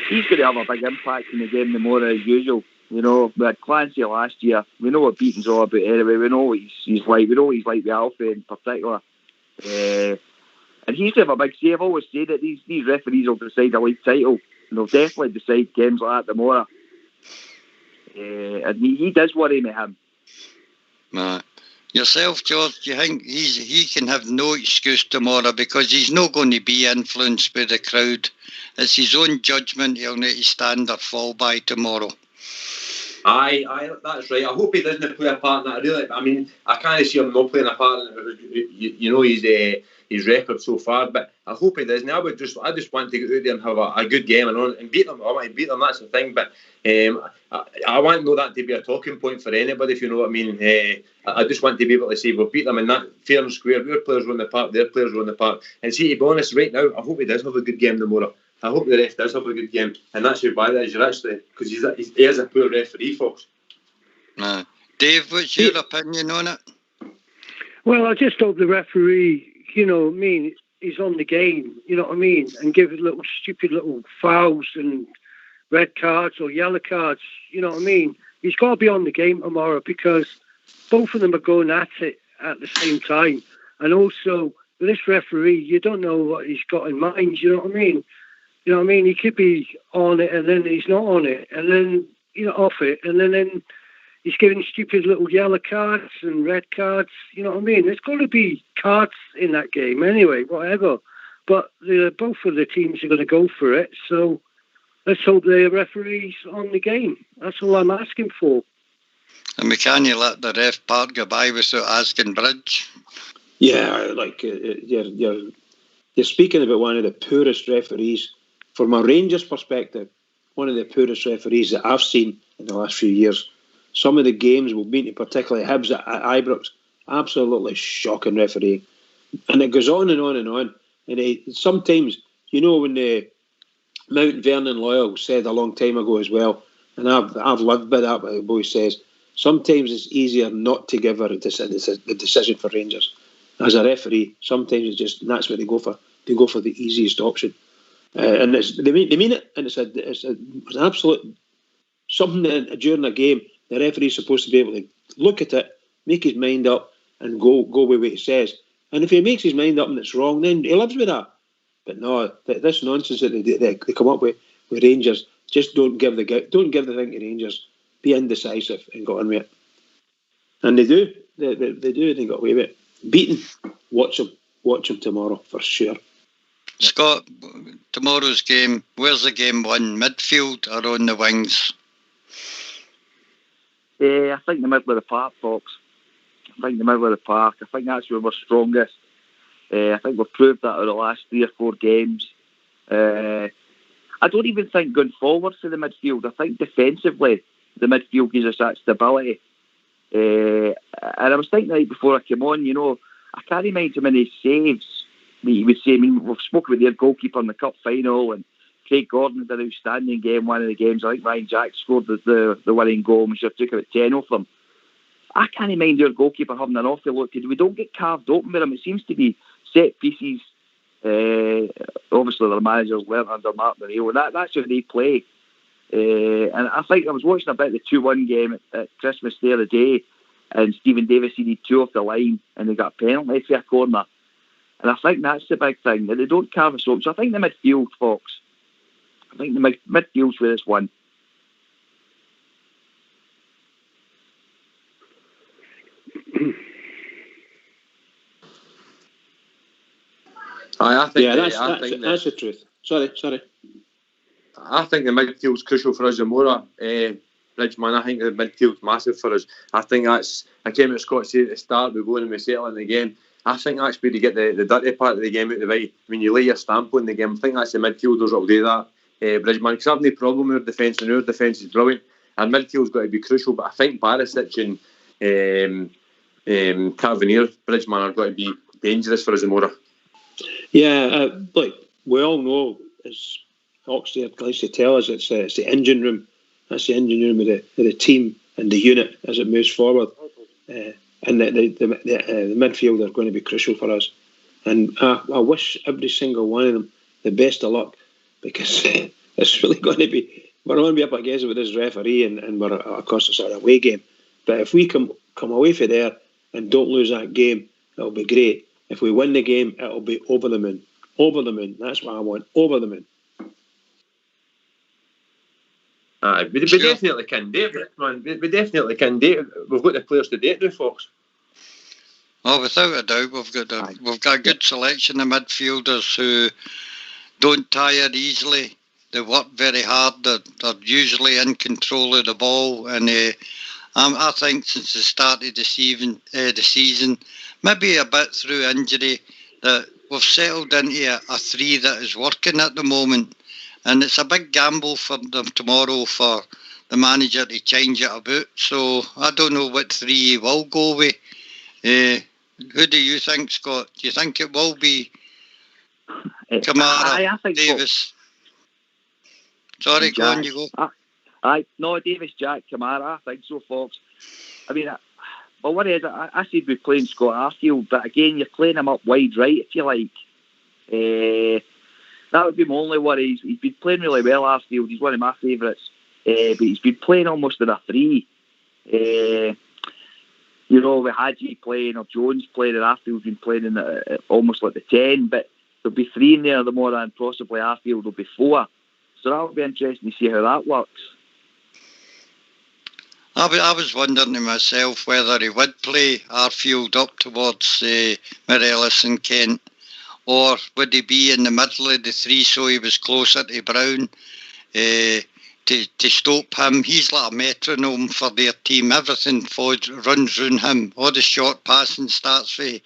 He's going to have a big impact in the game tomorrow as usual. You know, we had Clancy last year. We know what beating's all about anyway. We know what he's like. We know what he's like with Alfie in particular. And he's going to have a big say. I've always said that these referees will decide a league title. And they'll definitely decide games like that tomorrow. And he does worry me, him. Yourself, George, do you think he can have no excuse tomorrow because he's not going to be influenced by the crowd? It's his own judgment he'll need to stand or fall by tomorrow. Aye, that's right. I hope he doesn't play a part in that. I mean, I can't see him not playing a part in it. You know his record so far, but I hope he doesn't. I just want to get out there and have a good game and beat them. I want to beat them. That's the thing. But I want that to be a talking point for anybody, if you know what I mean. I just want to be able to say we'll beat them in that fair and square. Your players won the park, their players won the park. And see, to be honest, right now, I hope he does have a good game tomorrow. I hope the ref does have a good game, and that's how bad it is. You're actually, because he is a poor referee, folks. Dave, what's your opinion on it? Well, I just hope the referee, you know what I mean, is on the game, you know what I mean, and give little stupid little fouls and red cards or yellow cards, you know what I mean. He's got to be on the game tomorrow because both of them are going at it at the same time. And also, with this referee, you don't know what he's got in mind, you know what I mean. You know what I mean? He could be on it and then he's not on it, and then, you know, off it, and then he's giving stupid little yellow cards and red cards, you know what I mean? There's got to be cards in that game anyway, whatever. But both of the teams are going to go for it, so let's hope the referee's on the game. That's all I'm asking for. And we can't let the ref part go by without asking Bridge. Yeah, like you're speaking about one of the poorest referees. From a Rangers perspective, one of the poorest referees that I've seen in the last few years. Some of the games we've been to, particularly Hibs at Ibrox, absolutely shocking refereeing. And it goes on and on and on. And sometimes, you know, when the Mount Vernon Loyal said a long time ago as well, and I've lived by that, what the boy says, sometimes it's easier not to give her the decision for Rangers. As a referee, sometimes it's just, and that's what they go for. They go for the easiest option. And they mean it, and it's an absolute something that during a game the referee's supposed to be able to look at it, make his mind up, and go with what he says. And if he makes his mind up and it's wrong, then he lives with that. But no, this nonsense that they come up with Rangers, just don't give the thing to Rangers. Be indecisive and go on with it. And they do. They do. They got away with it. Beaten. Watch them tomorrow for sure. Scott, tomorrow's game, where's the game won? Midfield or on the wings? I think the middle of the park, folks. I think the middle of the park. I think that's where we're strongest. I think we've proved that over the last 3 or 4 games. I don't even think going forward for the midfield. I think defensively, the midfield gives us that stability. And I was thinking right before I came on, you know, I can't remind how many saves that you would say. I mean, we've spoken with their goalkeeper in the cup final, and Craig Gordon had an outstanding game, one of the games. I think Ryan Jack scored the winning goal, and we should have took about 10 off them. I can't mind their goalkeeper having an awful lot to do. We don't get carved open with him. It seems to be set pieces. Obviously, their managers learned under Mark O'Neill, and that's how they play. And I think I was watching about the 2-1 game at Christmas the other day, and Stephen Davis needed 2 off the line, and they got a penalty for a corner. And I think that's the big thing, that they don't carve us open. So I think the midfield, folks. I think the midfield's where it's won. I think that's the truth. Sorry. I think the midfield's crucial for us tomorrow. Bridgeman, I think the midfield's massive for us. I think that's, I came at Scott said at the start, we go in and we settle in the game. I think that's where you get the dirty part of the game out of the way. When you lay your stamp on the game, I think that's the midfielders that will do that. Bridgeman, because I have no problem with our defence, and our defence is brilliant. And midfield's got to be crucial, but I think Barisic and Carvanier, Bridgeman, are going to be dangerous for us tomorrow. Yeah, like we all know, as Oxley likes to tell us, it's the engine room. That's the engine room of the team and the unit as it moves forward. And the midfield are going to be crucial for us. And I wish every single one of them the best of luck, because it's really going to be, we're going to be up against it with this referee, and we're, of course, it's an away game. But if we come away from there and don't lose that game, it'll be great. If we win the game, it'll be over the moon. Over the moon. That's what I want. Over the moon. We definitely can do it, man. We definitely can do it. We've got the players to do it now, folks. Oh, without a doubt, we've got a good selection of midfielders who don't tire easily. They work very hard. They're usually in control of the ball, and I think since the start of the season, maybe a bit through injury, that we've settled into a three that is working at the moment, and it's a big gamble for them tomorrow for the manager to change it about. So I don't know what three he will go with. Who do you think, Scott? Do you think it will be Kamara, I think Davis? Sorry, go on, you go. No, Davis, Jack, Kamara. I think so, folks. I mean, but what is it? I said we're playing Scott Arfield, but again, you're playing him up wide right, if you like. That would be my only worry. He's been playing really well, Arfield. He's one of my favourites. But he's been playing almost in a three. With Hadji playing or Jones playing, and Arfield's been playing in almost like the 10, but there'll be three in there the more, and possibly Arfield will be four. So that'll be interesting to see how that works. I was wondering to myself whether he would play Arfield up towards Morelos and Kent, or would he be in the middle of the three so he was closer to Brown to stop him. He's like a metronome for their team. Everything runs round him. All the short passing starts for him.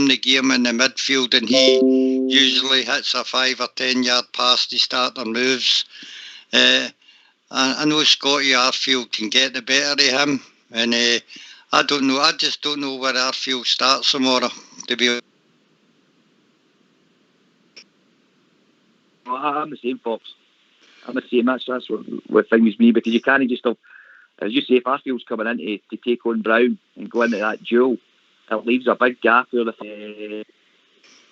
They give him in the midfield, and he usually hits a 5 or 10 yard pass to start their moves. I know Scotty Arfield can get the better of him, and I don't know. I just don't know where Arfield starts tomorrow, to be honest. Well, I'm the same, folks. I'm the same. That's what things me, because you can't just, as you say, if Arfield's coming in to take on Brown and go into that duel, it leaves a big gap there.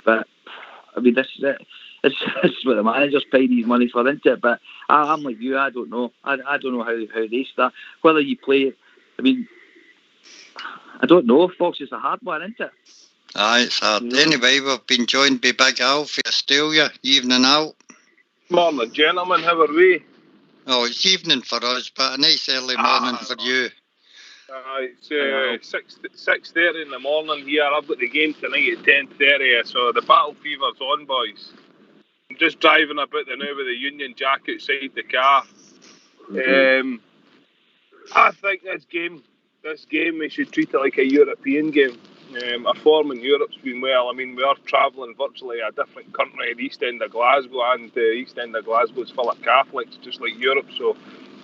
But I mean, this is it. It's what the manager's paying his money for, isn't it? But I'm like you. I don't know. I don't know how they start. Whether you play it, I mean, I don't know. Fox, it's a hard one, isn't it? Aye, it's hard. Anyway, we've been joined by Big Al for Australia. Evening out. Morning, gentlemen. How are we? Oh, it's evening for us, but a nice early morning for you. It's 6:30 in the morning here. I've got the game tonight at 10:30, so the battle fever's on, boys. I'm just driving about the now with the Union Jack outside the car. I think this game we should treat it like a European game. Our form in Europe's been well. I mean, we are travelling virtually a different country, the east end of Glasgow, and the east end of Glasgow is full of Catholics, just like Europe. So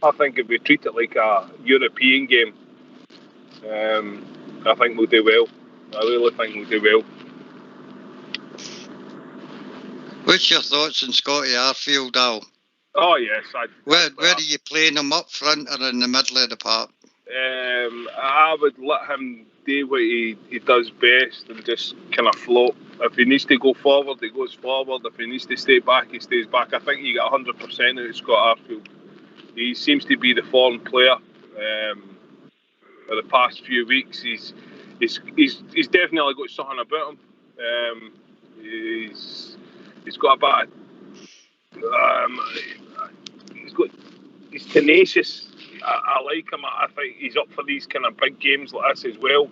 I think if we treat it like a European game, I think we'll do well. I really think we'll do well. What's your thoughts on Scotty Arfield, Al? Oh, yes. Where are you playing him, up front or in the middle of the park? I would let him do what he does best and just kind of float. If he needs to go forward, he goes forward. If he needs to stay back, he stays back. I think you get 100% out of Scott Arfield. He seems to be the form player. For the past few weeks, he's definitely got something about him. He's got a bit of, he's tenacious. I like him. I think he's up for these kind of big games like this as well.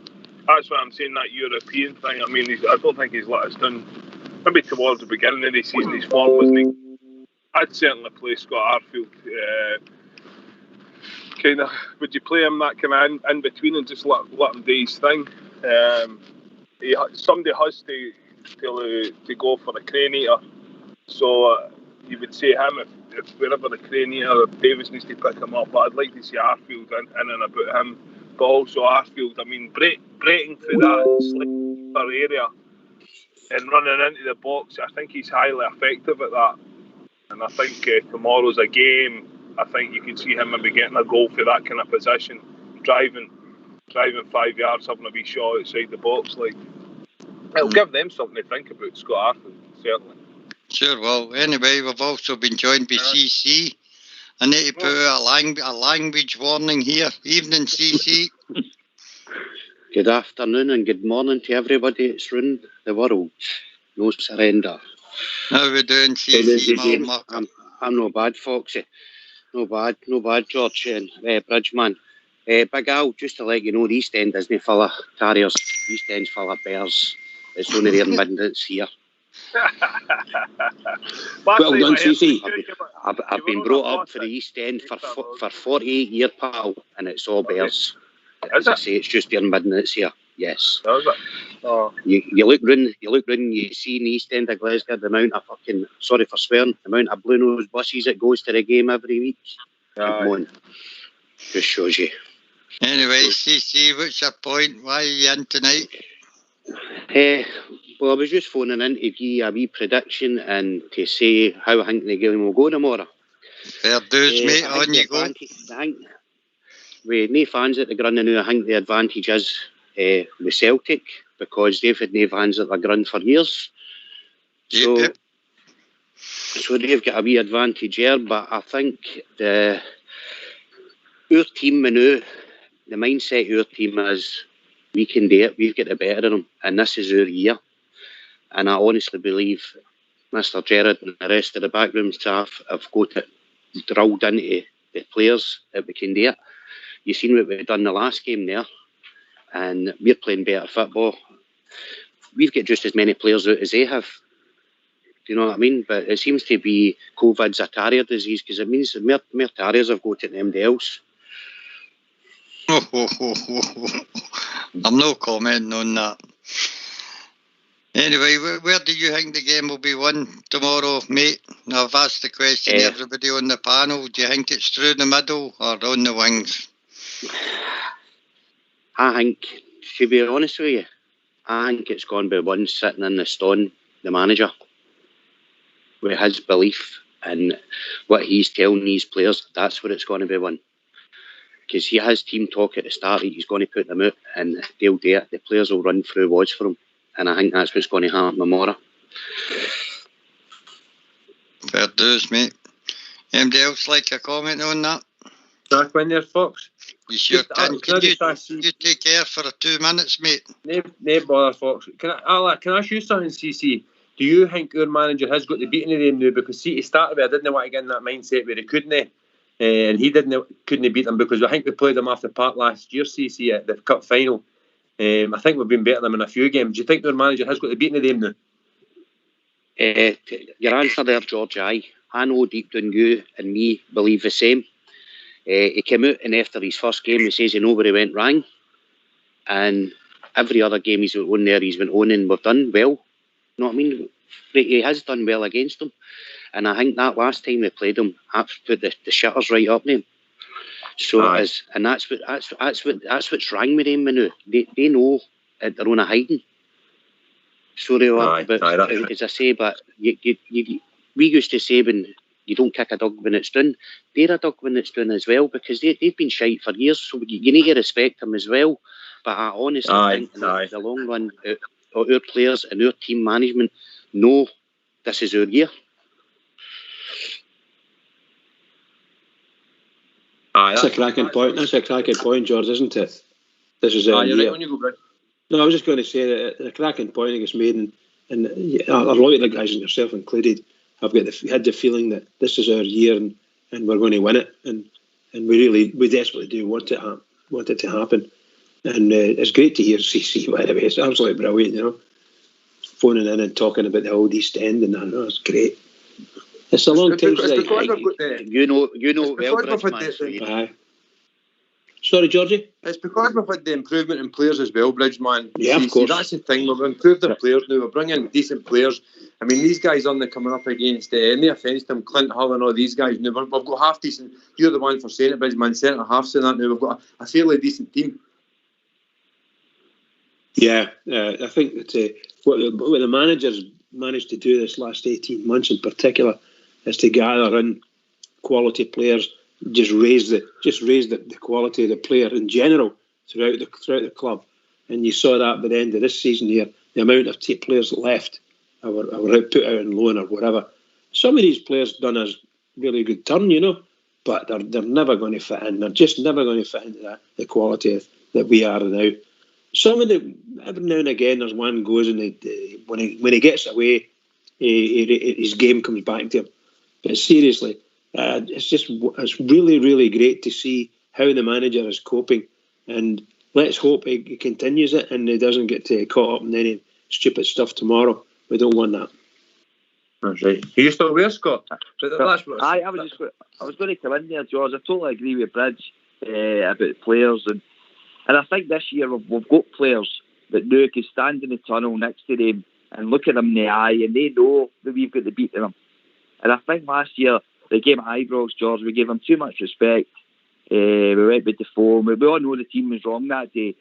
That's why I'm saying that European thing. I mean, I don't think he's let us down. Maybe towards the beginning of the season, his form wasn't. I'd certainly play Scott Arfield. Would you play him that kind of in between and just let him do his thing? Somebody has to go for the crane eater. So you would say him if wherever the crane eater, if Davis needs to pick him up. But I'd like to see Arfield in and about him. But also Arfield, I mean, breaking through that slicker area and running into the box, I think he's highly effective at that. And I think tomorrow's a game. I think you could see him maybe getting a goal for that kind of position, driving 5 yards, having a wee shot outside the box. Like, it'll give them something to think about, Scott Arthur, certainly. Sure, well, anyway, we've also been joined by CC. I need to put a language warning here. Evening, CC. Good afternoon and good morning to everybody. It's round the world. No surrender. How we doing, CC? I'm no bad, Foxy. No bad, George and Bridgeman. Big Al, just to let you know, the East End isn't full of carriers. The East End's full of bears. It's only their midnight's here. Well done, CC. I've been brought up for the East End for 48 years, pal, and it's all bears. As I say, it's just their midnights here. Yes. Is it? Oh. You look round, you see in the East End of Glasgow the amount of fucking, sorry for swearing, the amount of Blue Nose buses that goes to the game every week. Come on. Just shows you. Anyway, CC, what's your point? Why are you in tonight? Well, I was just phoning in to give a wee prediction and to say how I think the game will go tomorrow. Fair dues, mate, on you go. With no fans at the ground now, I think the advantage is with Celtic, because they've had no fans at the ground for years. So they've got a wee advantage there, but I think our team now, the mindset of our team is we can do it, we've got the better of them, and this is our year. And I honestly believe Mr. Gerrard and the rest of the backroom staff have got it drilled into the players that we can do it. You've seen what we've done the last game there, and we're playing better football. We've got just as many players out as they have. Do you know what I mean? But it seems to be COVID's a carrier disease, because it means more carriers have got it than anybody else. I'm no commenting on that. Anyway, where do you think the game will be won tomorrow, mate? Now, I've asked the question to everybody on the panel. Do you think it's through the middle or on the wings? I think, to be honest with you, I think it's going to be one sitting in the stone, the manager, with his belief and what he's telling these players. That's what it's going to be one. Because he has team talk at the start, he's going to put them out and they'll do it. The players will run through wads for him. And I think that's what's going to happen tomorrow. Fair dues, mate. Anybody else like a comment on that? Back in there, Fox. You sure can. Can you take care for 2 minutes, mate? No bother, Fox. Can I ask you something, CC? Do you think our manager has got the beating of them now? Because see, to start with, I didn't want to get in that mindset where he couldn't. And he couldn't beat them, because I think we played them off the park last year, CC, at the cup final. I think we've been better than them in a few games. Do you think their manager has got the beating of them now? Your answer there, George, I know deep down you and me believe the same. He came out and after his first game, he says he know where he went wrong. And every other game he's went on there, he's went on and we've done well. You know what I mean? He has done well against them. And I think that last time we played him, that's put the shutters right up to him. So it is, and that's what's wrong with them now. They know that they're on a hiding. So they are. But as I say, but we used to say when you don't kick a dog when it's done, they're a dog when it's done as well, because they've been shite for years. So you need to respect them as well. But I honestly think in the long run, our players and our team management know this is our year. That's a cracking point. That's a cracking point, George, isn't it? This is you're right on you go, Brad. No, I was just going to say that the cracking point gets made, and a lot of the guys, and yourself included, have had the feeling that this is our year and we're going to win it, and we desperately do want it to happen. And it's great to hear CC, by the way. It's absolutely brilliant, you know, phoning in and talking about the old East End and that. No, it's great. It's a long time since you know well, Sorry, Georgie? It's because we've had the improvement in players as well, Bridgeman. Yeah, of course. That's the thing. We've improved our players now. We're bringing decent players. I mean, these guys aren't coming up against any offence to them, Clint Hull and all these guys. Now, we've got half decent. You're the one for saying it, Bridgeman. Centre half saying that now. We've got a fairly decent team. Yeah, I think that what the managers managed to do this last 18 months in particular is to gather in quality players, just raise the quality of the player in general throughout the club. And you saw that by the end of this season here, the amount of players that left or put out on loan or whatever. Some of these players done a really good turn, but they're never going to fit in. They're just never going to fit into the quality that we are now. Some of every now and again, there's one goes and when he gets away, his game comes back to him. But seriously, it's really, really great to see how the manager is coping, and let's hope he continues it and he doesn't get caught up in any stupid stuff tomorrow. We don't want that. That's right. Are you still there, Scott? I was going to come in there, George. I totally agree with Bridge about players, and I think this year we've got players that now can stand in the tunnel next to them and look at them in the eye, and they know that we've got the beat of them. And I think last year the game at Ibrox, George, we gave them too much respect. We went with the form. We all know the team was wrong that day.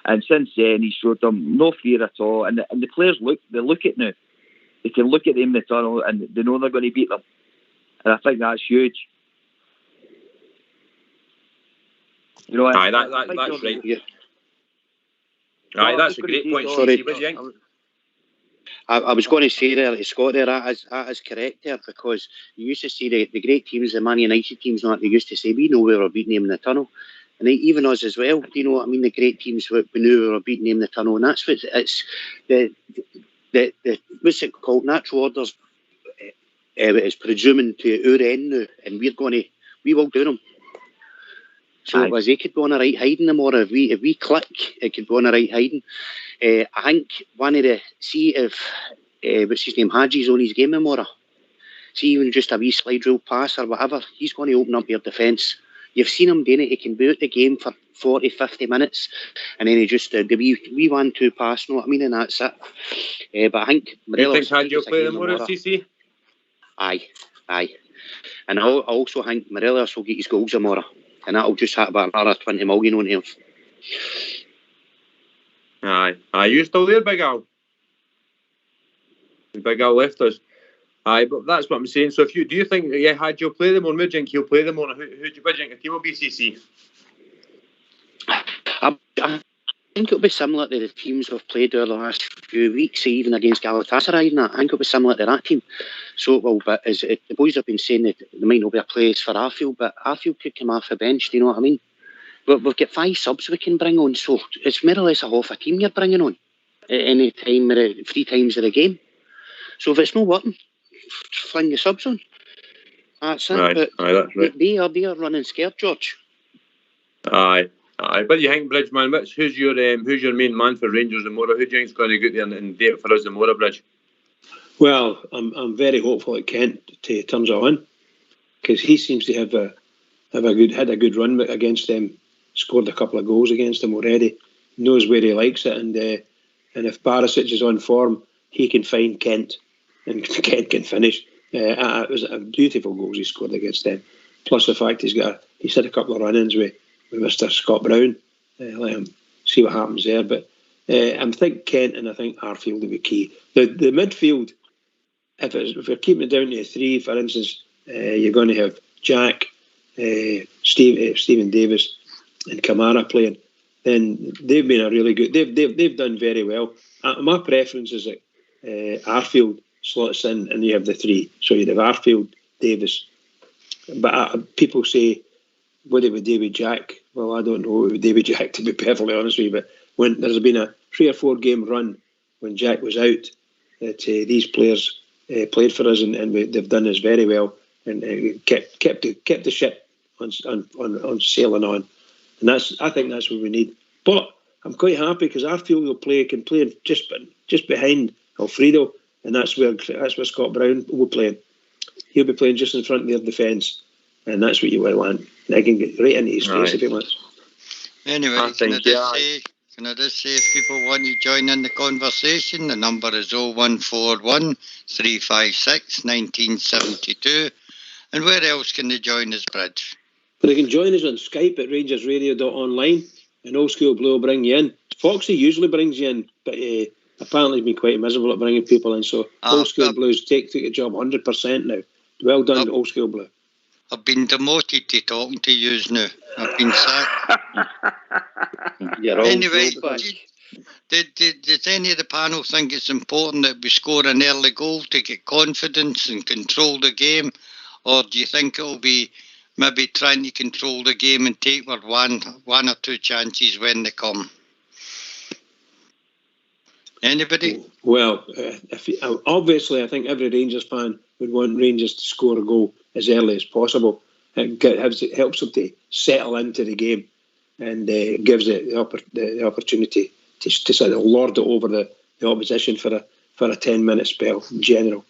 And since then, he showed them no fear at all. And the players look at now. They can look at them in the tunnel and they know they're going to beat them. And I think that's huge. That's right. Yeah. Aye, that's a great point. Sorry. I was going to say there, Scott, that is correct there, because you used to see the great teams, the Man United teams, they used to say, we know we were beating them in the tunnel. And even us as well, do you know what I mean? The great teams, we knew we were beating them in the tunnel. And that's what it's the what's it called? Natural orders is presuming to our end now, and we will do them. So as they could go on a right hiding tomorrow, if we click, it could go on a right hiding. I think one of if what's his name, Hadji's on his game tomorrow. See, even just a wee slide rule pass or whatever, he's going to open up your defence. You've seen him doing it. He can boot the game for 40, 50 minutes, and then he just the wee 1-2 pass. Know what I mean? And that's it. But I think you think Hadji will play tomorrow, CC? Aye. And I also think Morelos will get his goals tomorrow. And that'll just have about another 20 million on him. Aye. Are you still there, Big Al? Big Al left us. Aye, but that's what I'm saying. So do you think Hadji will play them on? Who do you think he'll play them on? Who do you think the team will be, CC? I think it'll be similar to the teams we've played over the last few weeks, even against Galatasaray and that. I think it'll be similar to that team. So it will, but the boys have been saying that there might not be a place for Arfield, but Arfield could come off the bench, do you know what I mean? But we've got 5 subs we can bring on, so it's more or less a half a team you're bringing on at any time, 3 times of the game. So if it's not working, fling the subs on. That's it. Right. But that's right. They are running scared, George. Aye. But you think, Bridgeman, who's your main man for Rangers tomorrow? Who do you think is going to go there and do it for us tomorrow, Bridge? Well, I'm very hopeful that Kent turns it on, because he seems to have had a good run against them. Scored a couple of goals against them already. Knows where he likes it, and if Barisic is on form, he can find Kent, and Kent can finish. It was a beautiful goals he scored against them. Plus the fact he's had a couple of run-ins with Mr. Scott Brown. Let him see what happens there. But I think Kent and I think Arfield will be key. The midfield, if we're keeping it down to 3, for instance, you're going to have Jack, Stephen Davis, and Kamara playing. Then they've been a really good. They've done very well. My preference is that Arfield slots in, and you have the 3. So you'd have Arfield, Davis. But people say, what about David Jack? Well, I don't know about David Jack, to be perfectly honest with you. But when there's been a 3 or 4 game run when Jack was out, that these players played for us, and they've done this very well, and kept the ship on sailing on. And I think that's what we need. But I'm quite happy because Arfield can play just behind Alfredo, and that's where Scott Brown will play. He'll be playing just in front of their defence, and that's what you want. And I can get right into his face if he wants. Anyway, can I just say, if people want to join in the conversation, the number is 0141 356 1972. And where else can they join us, Bridge? Well, they can join us on Skype at rangersradio.online, and Old School Blue will bring you in. Foxy usually brings you in, but apparently been quite miserable at bringing people in. So Old School Blues take the job 100% now. Well done, Old School Blue. I've been demoted to talking to yous now. I've been sacked. Anyway, does any of the panel think it's important that we score an early goal to get confidence and control the game? Or do you think it'll be maybe trying to control the game and take our one or two chances when they come? Anybody? Well, obviously, I think every Rangers fan would want Rangers to score a goal as early as possible. It helps them to settle into the game and gives it the opportunity to sort of lord it over the opposition for a 10-minute spell in general.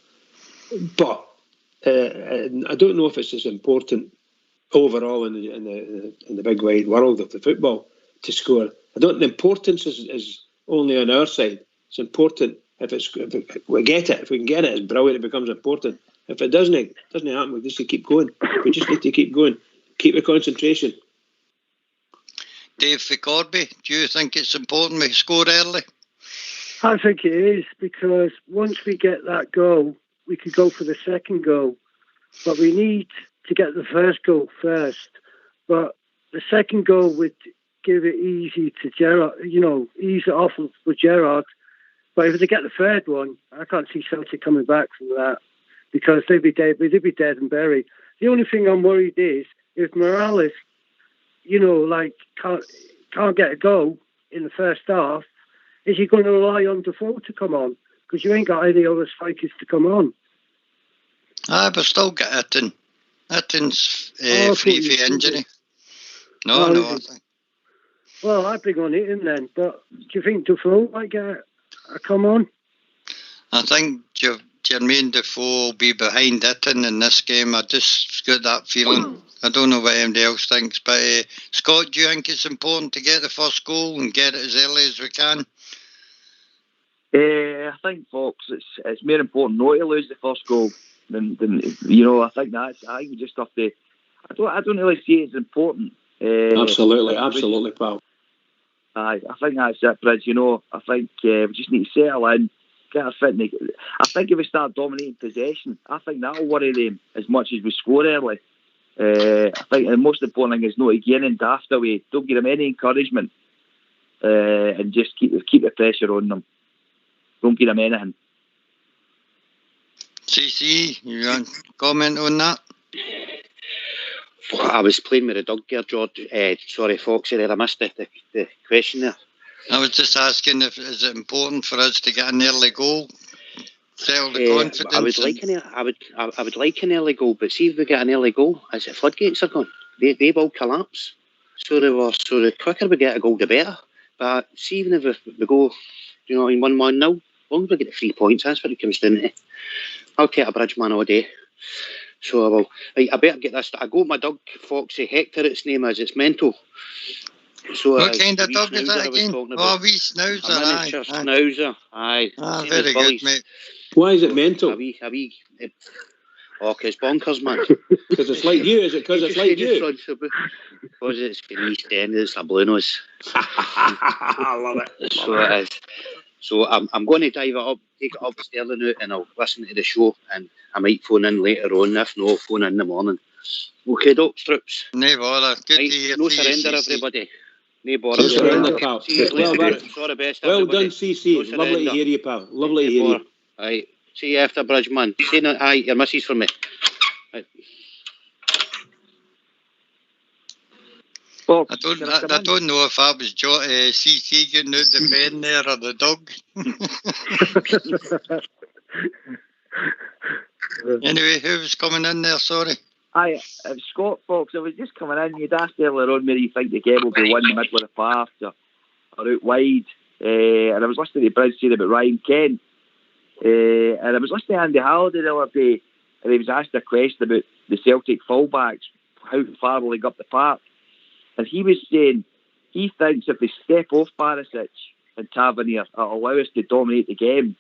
But I don't know if it's as important overall in the big wide world of the football to score. The importance is only on our side. It's important if we get it. If we can get it, it's brilliant. It becomes important. If it doesn't happen, we just keep going. We just need to keep going. Keep the concentration. Dave Corby, do you think it's important we score early? I think it is, because once we get that goal, we could go for the second goal. But we need to get the first goal first. But the second goal would give it easy to Gerrard, ease it off with Gerrard. But if they get the third one, I can't see Celtic coming back from that, because they'd be dead and buried. The only thing I'm worried is if Morales, can't get a goal in the first half, is he going to rely on Defoe to come on? Because you ain't got any other strikers to come on. But still get Itton. Itton's free for injury. No. I think. Well, I'd bring on Itton then, but do you think Defoe might get a come on? I think Jermaine Defoe will be behind Itton in this game. I just got that feeling. I don't know what anybody else thinks, but Scott, do you think it's important to get the first goal and get it as early as we can? I think, folks, it's more important not to lose the first goal than I think we just have to. I don't really see it as important. Absolutely, pal. I think that's it, Bridge. I think we just need to settle in, get our fit. I think if we start dominating possession, I think that'll worry them as much as we score early. I think the most important thing is not to get in daft away. Don't give them any encouragement, and just keep the pressure on them. Don't give them anything. CC, you want to comment on that? I was playing with the dog there, George. Sorry, Foxy, there. I missed the question there. I was just asking is it important for us to get an early goal? Settle the confidence. I would like an early goal, but see if we get an early goal, as the floodgates are gone, they will collapse. So the quicker we get a goal, the better. But see, even if we go, in 1-1 now, as long as we get the 3 points, that's what it comes down to. I'll take a Bridgeman all day. So I will. Right, I better get this. I got my dog, Foxy Hector, its name is. It's mental. So what kind of dog is that again? Oh, wee Schnauzer. A miniature Schnauzer. Aye. Very good, mate. Why is it mental? A wee it's bonkers, man. Because it's like you, is it? Because it's like you? Because it's from East End, it's a blue nose. I love it. So it is. So I'm going to dive it up, take it up Sterling out, and I'll listen to the show, and I might phone in later on. If not, I'll phone in the morning. Okay, Doc Stroops. No bother. Good to hear no surrender, everybody. No bother. No surrender, pal. Well done, CC. No lovely to hear you, pal. Lovely to hear you. Right. See you after, Bridgeman. Say no, aye, your missus for me. Right. I don't know if that was CC getting out the pen there or the dog. Anyway, who was coming in there? Sorry. Hi, Scott, folks. I was just coming in. You'd asked earlier on where you think the game will be won in the middle of the park or out wide. And I was listening to Bridge saying about Ryan Kent. And I was listening to Andy Halliday the other day, and he was asked a question about the Celtic fullbacks, how far will they go up the park? And he was saying he thinks if they step off Barisic and Tavernier, it'll allow us to dominate the game.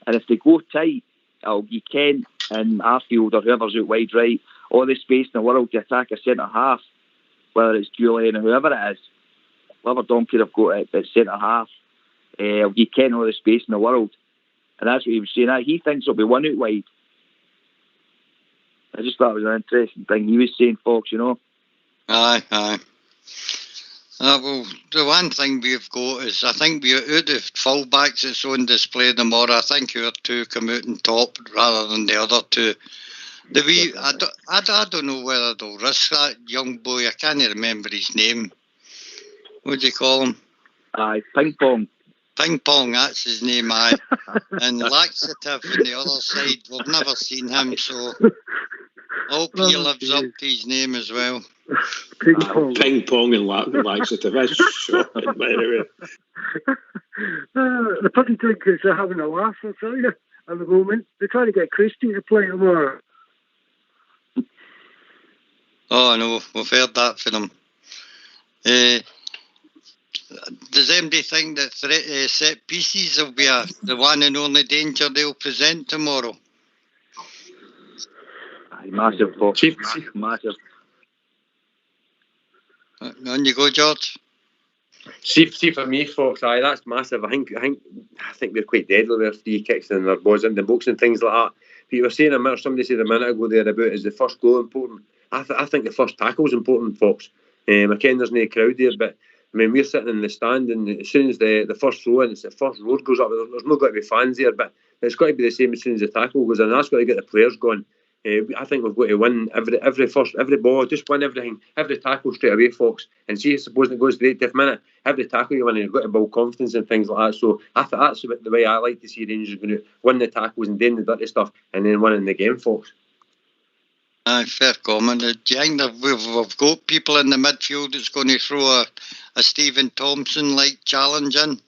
And if they go tight, it'll give Kent and Arfield or whoever's out wide right all the space in the world to attack a centre half, whether it's Julian or whoever it is. Whoever Donkey have got at centre half. I'll give Kent all the space in the world. And that's what he was saying. He thinks it'll be one out wide. I just thought it was an interesting thing he was saying, Fox, you know. Aye. Well, the one thing we've got is, I think we're out of fullbacks that's on display tomorrow. I think our two come out on top rather than the other two. I don't know whether they'll risk that young boy. I can't remember his name. What do you call him? Aye, Ping Pong. Ping Pong, that's his name, aye. And Laxative on the other side, we've never seen him, so I hope he lives up to his name as well. Ping Pong and Laxative, that's shocking, by the way. The putty drinkers are having a laugh, I'll tell you, at the moment. They're trying to get Christie to play tomorrow. Oh, no, we've heard that from them. Does anybody think that set pieces will be the one and only danger they'll present tomorrow? Massive, Fox. Massive. On you go, George. See for me, Fox, that's massive. I think we're quite deadly with free kicks and their balls in the box and things like that. But you were saying somebody said a minute ago there about, is the first goal important? I think the first tackle is important, Fox. I ken there's no crowd there, but I mean, we're sitting in the stand, and as soon as the first throw and the first road goes up, there's not got to be fans there, but it's got to be the same as soon as the tackle goes in. That's got to get the players going. I think we've got to win every ball, just win everything, every tackle straight away, Fox. And see, supposing it goes to the 80th minute, every tackle you win, and you've got to build confidence and things like that. So I think that's the way I like to see Rangers going to win the tackles and doing the dirty stuff, and then winning the game, Fox. Aye, fair comment. Do you think that we've got people in the midfield that's going to throw a Stephen Thompson-like challenge in?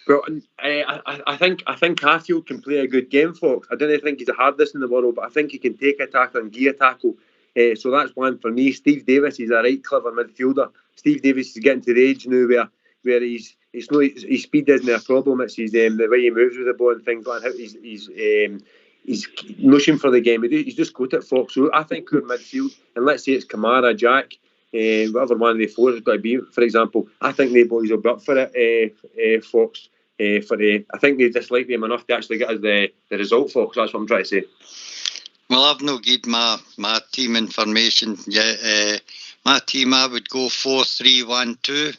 Well, I think Hatfield can play a good game, Fox. I don't think he's the hardest in the world, but I think he can take a tackle and give a tackle. So that's one for me. Steve Davis is a right clever midfielder. Steve Davis is getting to the age now where his speed isn't a problem. It's his the way he moves with the ball and things like that. He's notion for the game. He's just got it, Fox. So I think our midfield, and let's say it's Kamara, Jack, whatever one of the four has got to be, for example, I think the boys will be up for it, Fox. I think they dislike them enough to actually get us the result, Fox. That's what I'm trying to say. Well, I've not given my team information yet. My team, I would go 4-3-1-2.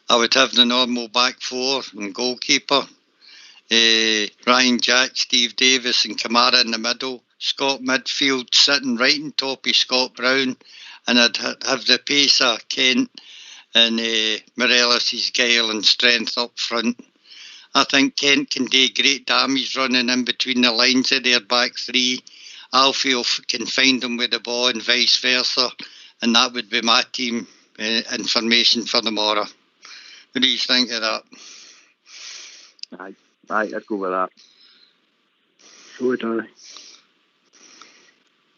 I would have the normal back four and goalkeeper. Ryan Jack, Steve Davis and Kamara in the middle. Scott midfield sitting right on top of Scott Brown. And I'd have the pace of Kent and Morelos' guile and strength up front. I think Kent can do great damage running in between the lines of their back three. Alfie can find them with the ball and vice versa. And that would be my team information for tomorrow. What do you think of that? Aye, I'd go with that. So would I.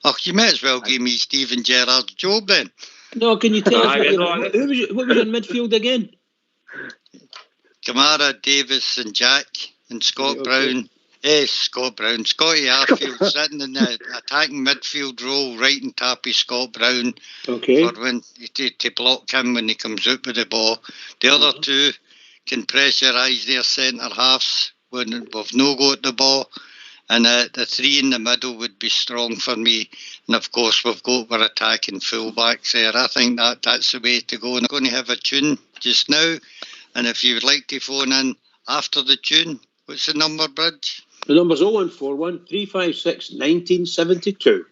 Oh, you might as well give me Stephen Gerrard's job then. No, can you tell us what was your midfield again? Kamara, Davis and Jack and Scott Brown. Scotty Arfield sitting in the attacking midfield role right on top of Scott Brown. Okay. For when to block him when he comes out with the ball. The other two can pressurise their centre halves when we've no got the ball. And the three in the middle would be strong for me. And of course, we've got our attacking fullbacks there. I think that's the way to go. And I'm going to have a tune just now. And if you would like to phone in after the tune, what's the number, Bridge? The number's 0141 356 1972.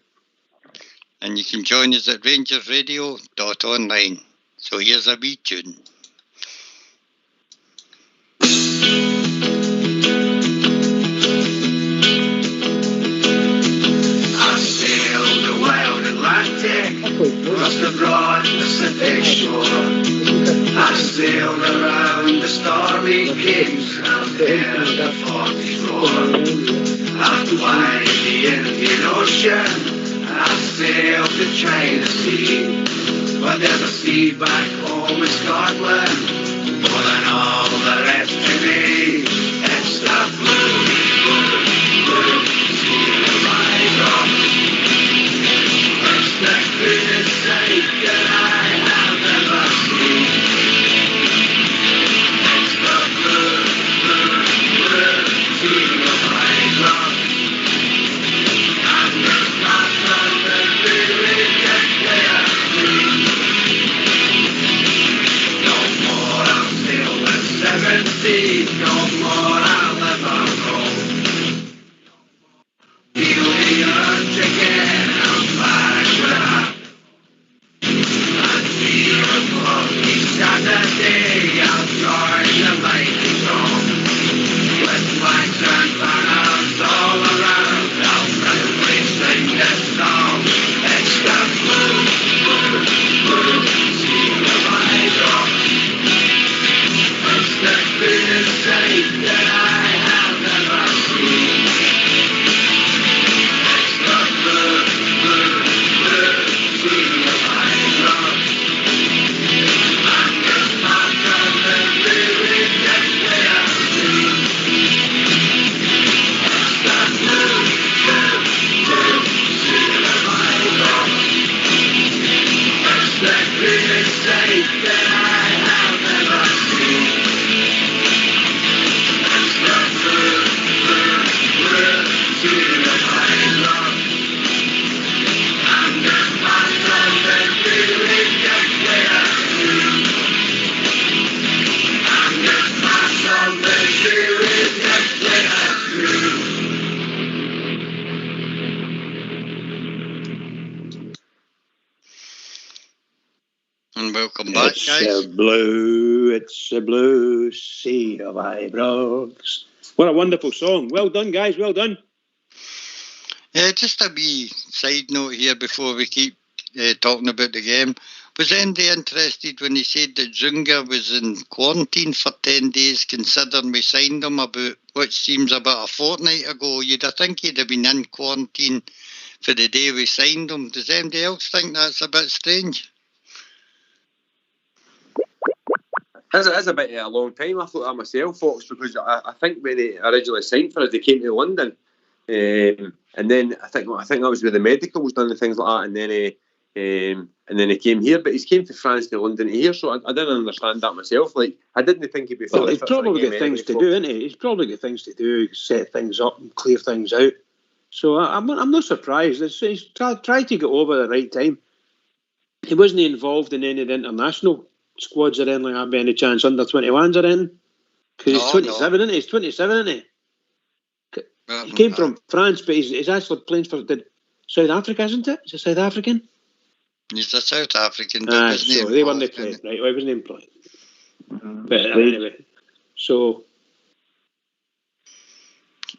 And you can join us at rangersradio.online. So here's a wee tune. Across the broad Pacific shore, I sailed around the stormy capes and I heard the 44. I fly the Indian Ocean, I sailed the China Sea, but there's a sea back home in Scotland, more than all the rest of me. It's the blue sea of my the greatest sight that I have ever seen. He's no more, I'll ever roll. Feel the urge again, I'm back where I feel a glory Saturday, I'll join the mighty throng. With flags and banners all around, I'll proudly sing this song. It's the blue, blue, blue sea of Idaho. It's the cleanest sight that I have ever seen. It's the blue, blue, blue sea of Idaho. And it's not the really just way I see. It's the blue, blue, blue sea of Idaho. It's the cleanest sight that I have ever seen. It's the blue, blue, blue sea of Idaho. And it's not the really just way I see. And it's not the really just way I see. And welcome back, It's guys. it's a blue sea of eyebrows. What a wonderful song. Well done, guys, well done. Just a wee side note here before we keep talking about the game. Was anybody interested when he said that Zunga was in quarantine for 10 days, considering we signed him about, what seems about a fortnight ago? You'd have think he'd have been in quarantine for the day we signed him. Does anybody else think that's a bit strange? That's a bit of a long time. I thought that myself, folks, because I think when they originally signed for us, they came to London, and then I think that was where the medical was done and things like that, and then he came here. But he's came to France to London to here, so I didn't understand that myself. Like, I didn't think he'd be. Well, he's probably got things to do, isn't he? He's probably got things to do, set things up and clear things out. So I'm not surprised. He's tried to get over the right time. He wasn't involved in any of the international squads or anything like that by any chance, under 21s or anything? Because he's 27, isn't he? He's 27, isn't he? He came from France, but he's actually playing for South Africa, isn't it? Is he South African? He's a South African, but wasn't so they weren't playing, right? Well, he wasn't employed. But anyway, so...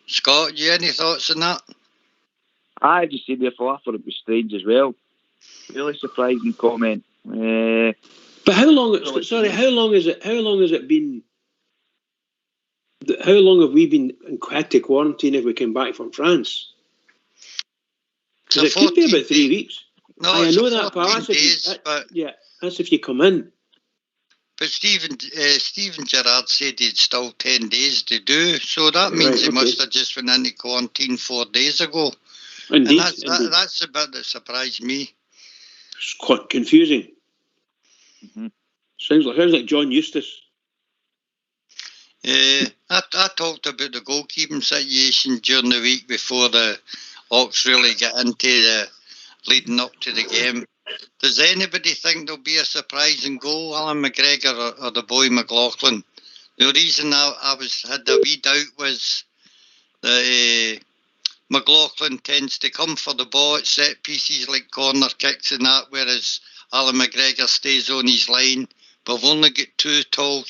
Scott, you any thoughts on that? I just said therefore I thought it was strange as well. Really surprising comment. But how long? Sorry, how long has it been? How long have we been had to quarantine if we came back from France? Because it could be about 3 weeks. No, I know that, but that's if you come in. But Stephen Gerrard said he'd still 10 days to do, so that means he must have just went into quarantine 4 days ago. Indeed, and that's the bit that surprised me. It's quite confusing. Mm-hmm. Sounds like John Eustace. I talked about the goalkeeping situation during the week before the Hawks really get into the leading up to the game. Does anybody think there'll be a surprising goal, Alan McGregor or the boy McLaughlin? The reason I had a wee doubt was that McLaughlin tends to come for the ball at set pieces like corner kicks and that, whereas Alan McGregor stays on his line. But we've only got two tall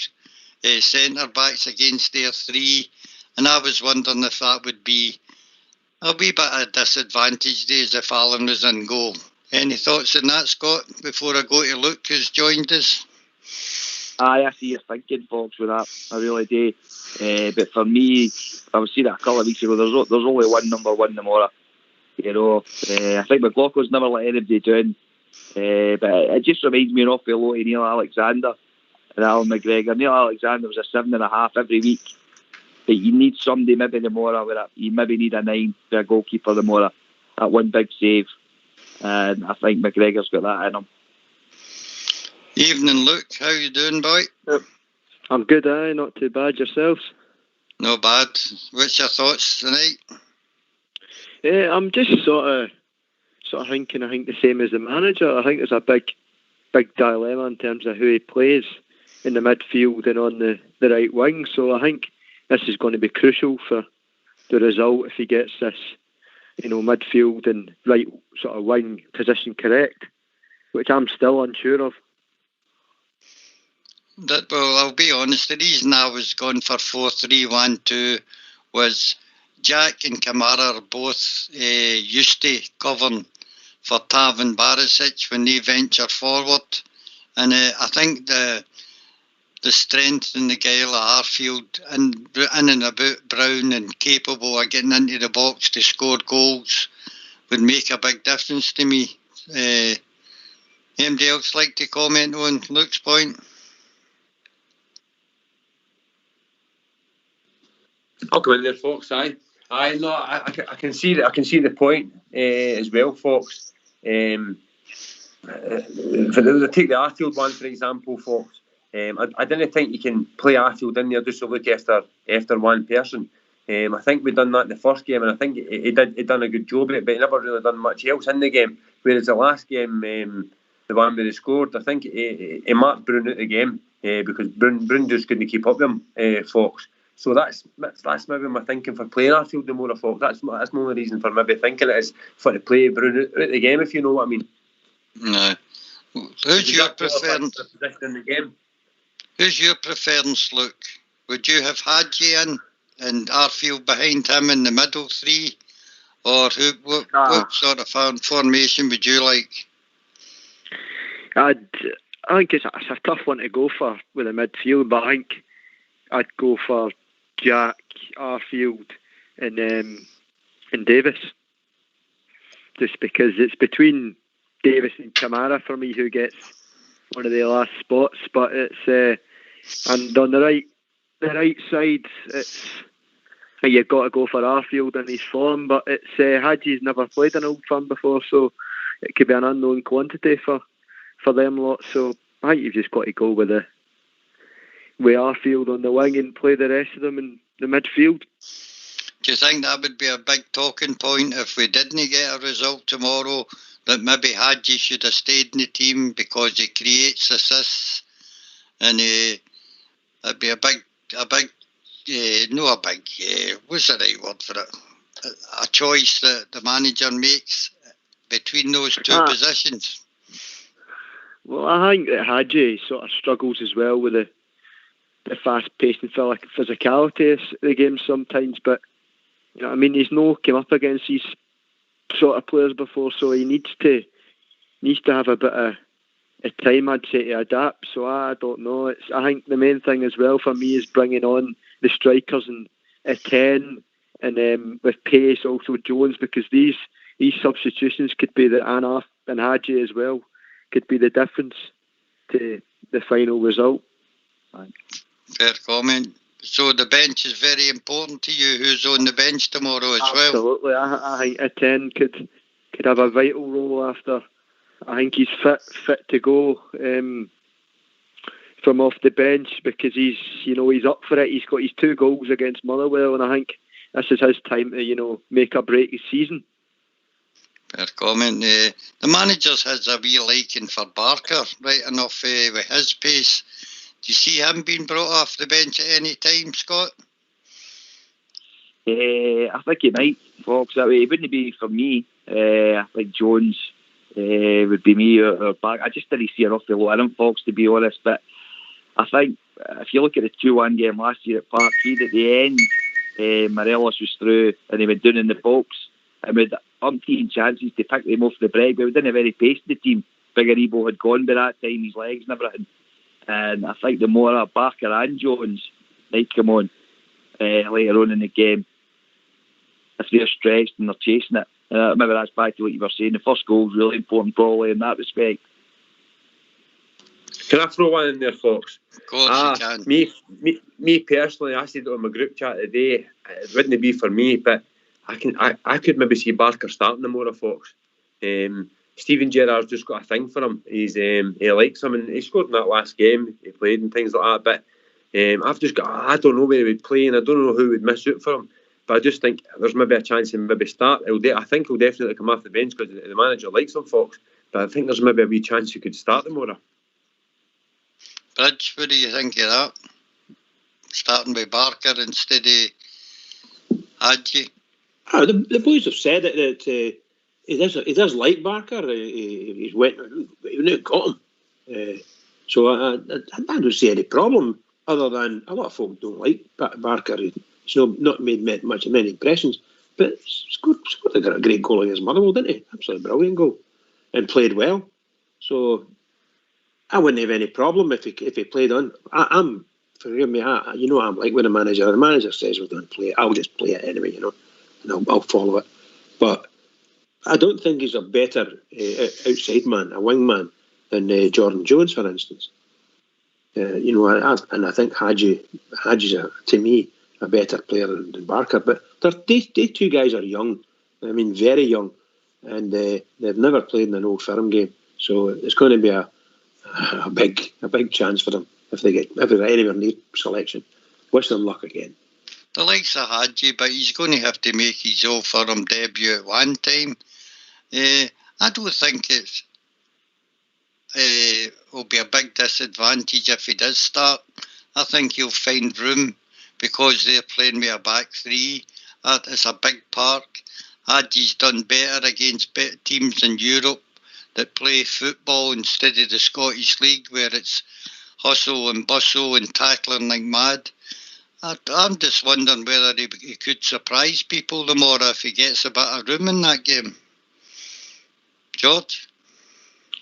centre backs against their three, and I was wondering if that would be a wee bit of a disadvantage days if Alan was in goal. Any thoughts on that, Scott, before I go to Luke, who's joined us? I see your thinking, folks, with that. I really do. But for me, I was seeing that a couple of weeks ago. There's only one number one tomorrow. You know, I think McLaughlin's never let anybody down. But it just reminds me an awful lot of Neil Alexander and Alan McGregor. Neil Alexander was a 7.5 every week. But you need somebody maybe tomorrow with you maybe need a 9 for a goalkeeper tomorrow. That one big save. And I think McGregor's got that in him. Evening, Luke. How you doing, boy? I'm good, not too bad. Yourselves? No bad. What's your thoughts tonight? I'm just sort of thinking. I think the same as the manager. I think there's a big dilemma in terms of who he plays. in the midfield and on the right wing. So I think this is going to be crucial for the result if he gets this, midfield and right sort of wing position correct, which I'm still unsure of. Well, I'll be honest, the reason I was going for 4-3-1-2 was Jack and Kamara are both used to covering for Tav and Barisic when they venture forward. And I think the strength in the guy like Arfield and in and about Brown and capable of getting into the box to score goals would make a big difference to me. Anybody else like to comment on Luke's point? I'll come in there, folks. I can see that. I can see the point as well, folks. If I take the Arfield one for example, folks. I didn't think you can play Arfield in there just to look after one person. I think we done that in the first game, and I think he done a good job of it, but he never really done much else in the game. Whereas the last game, the one where he scored, I think he marked Brun out the game because Brun just couldn't keep up with him, folks. So that's maybe my thinking for playing Arfield the more, folks. That's my only reason for maybe thinking it is for to play Brun out the game, if you know what I mean. No. Who's your preference in the game? Who's your preference, Luke? Would you have Hadji in and Arfield behind him in the middle three? Or what sort of formation would you like? I think it's a tough one to go for with the midfield, but I think I'd go for Jack, Arfield and Davis. Just because it's between Davis and Kamara for me who gets one of the last spots, but it's and on the right side, it's you've got to go for Arfield in his form, but it's Hadji's never played an Old Firm before, so it could be an unknown quantity for them lot. So I think you've just got to go with Arfield on the wing and play the rest of them in the midfield. Do you think that would be a big talking point if we didn't get a result tomorrow, that maybe Hadji should have stayed in the team because he creates assists, and it'd be what's the right word for it? A choice that the manager makes between those two positions? Well, I think that Hadji sort of struggles as well with the fast-paced and physicality of the game sometimes, but he's no come up against these sort of players before, so he needs to have a bit of time, I'd say, to adapt. So I don't know. I think the main thing as well for me is bringing on the strikers and a 10 and with pace also Jones, because these substitutions could be and Hadji as well could be the difference to the final result. Fair comment. So the bench is very important to you. Who's on the bench tomorrow as well? Absolutely. I think a 10 could have a vital role after. I think he's fit to go from off the bench, because he's up for it. He's got his 2 goals against Motherwell, and I think this is his time to make or break his season. Fair comment. The manager has a wee liking for Barker, right enough with his pace. Do you see him being brought off the bench at any time, Scott? I think he might, Fox. That way, it wouldn't be for me. I think Jones would be me or back. I just didn't see an awful lot in him, Fox, to be honest. But I think if you look at the 2-1 game last year at Parkhead, at the end, Morelos was through and he went down in the box. And we had umpteen chances to pick them off the break, but we didn't have any pace in the team. Bigger had gone by that time, his legs and everything. And I think the more Barker and Jones might come on later on in the game, if they're stretched and they're chasing it. Maybe that's back to what you were saying. The first goal is really important, probably, in that respect. Can I throw one in there, folks? Of course you can. Me personally, I said it on my group chat today, it wouldn't be for me, but I could maybe see Barker starting tomorrow, folks. Steven Gerrard's just got a thing for him. He likes him, and he scored in that last game. He played and things like that. But I don't know where he would play, and I don't know who would miss out for him. But I just think there's maybe a chance he maybe start. I think he'll definitely come off the bench because the manager likes him, folks. But I think there's maybe a wee chance he could start tomorrow. Bridge, what do you think of that? Starting with Barker instead of Hadji. The boys have said it that he does like Barker. He's went and got him. So I don't see any problem, other than a lot of folk don't like Barker. He's not made many impressions, but scored a great goal against Motherwell, didn't he? Absolutely brilliant goal, and played well. So I wouldn't have any problem if he played on. Forgive me, I'm like when the manager says we're going to play it, I'll just play it anyway, and I'll follow it. But I don't think he's a better outside man, a wing man, than Jordan Jones, for instance. And I think Hadji's to me a better player than Barker. But these two guys are young. I mean, very young, and they've never played in an Old Firm game, so it's going to be a big chance for them if they're anywhere near selection. Wish them luck again. The likes of Hadji, but he's going to have to make his Old Firm debut at one time. I don't think will be a big disadvantage if he does start. I think he'll find room because they're playing with a back three. It's a big park. Hadji's done better against better teams in Europe that play football instead of the Scottish League, where it's hustle and bustle and tackling like mad. I'm just wondering whether he could surprise people tomorrow if he gets a bit of room in that game. George?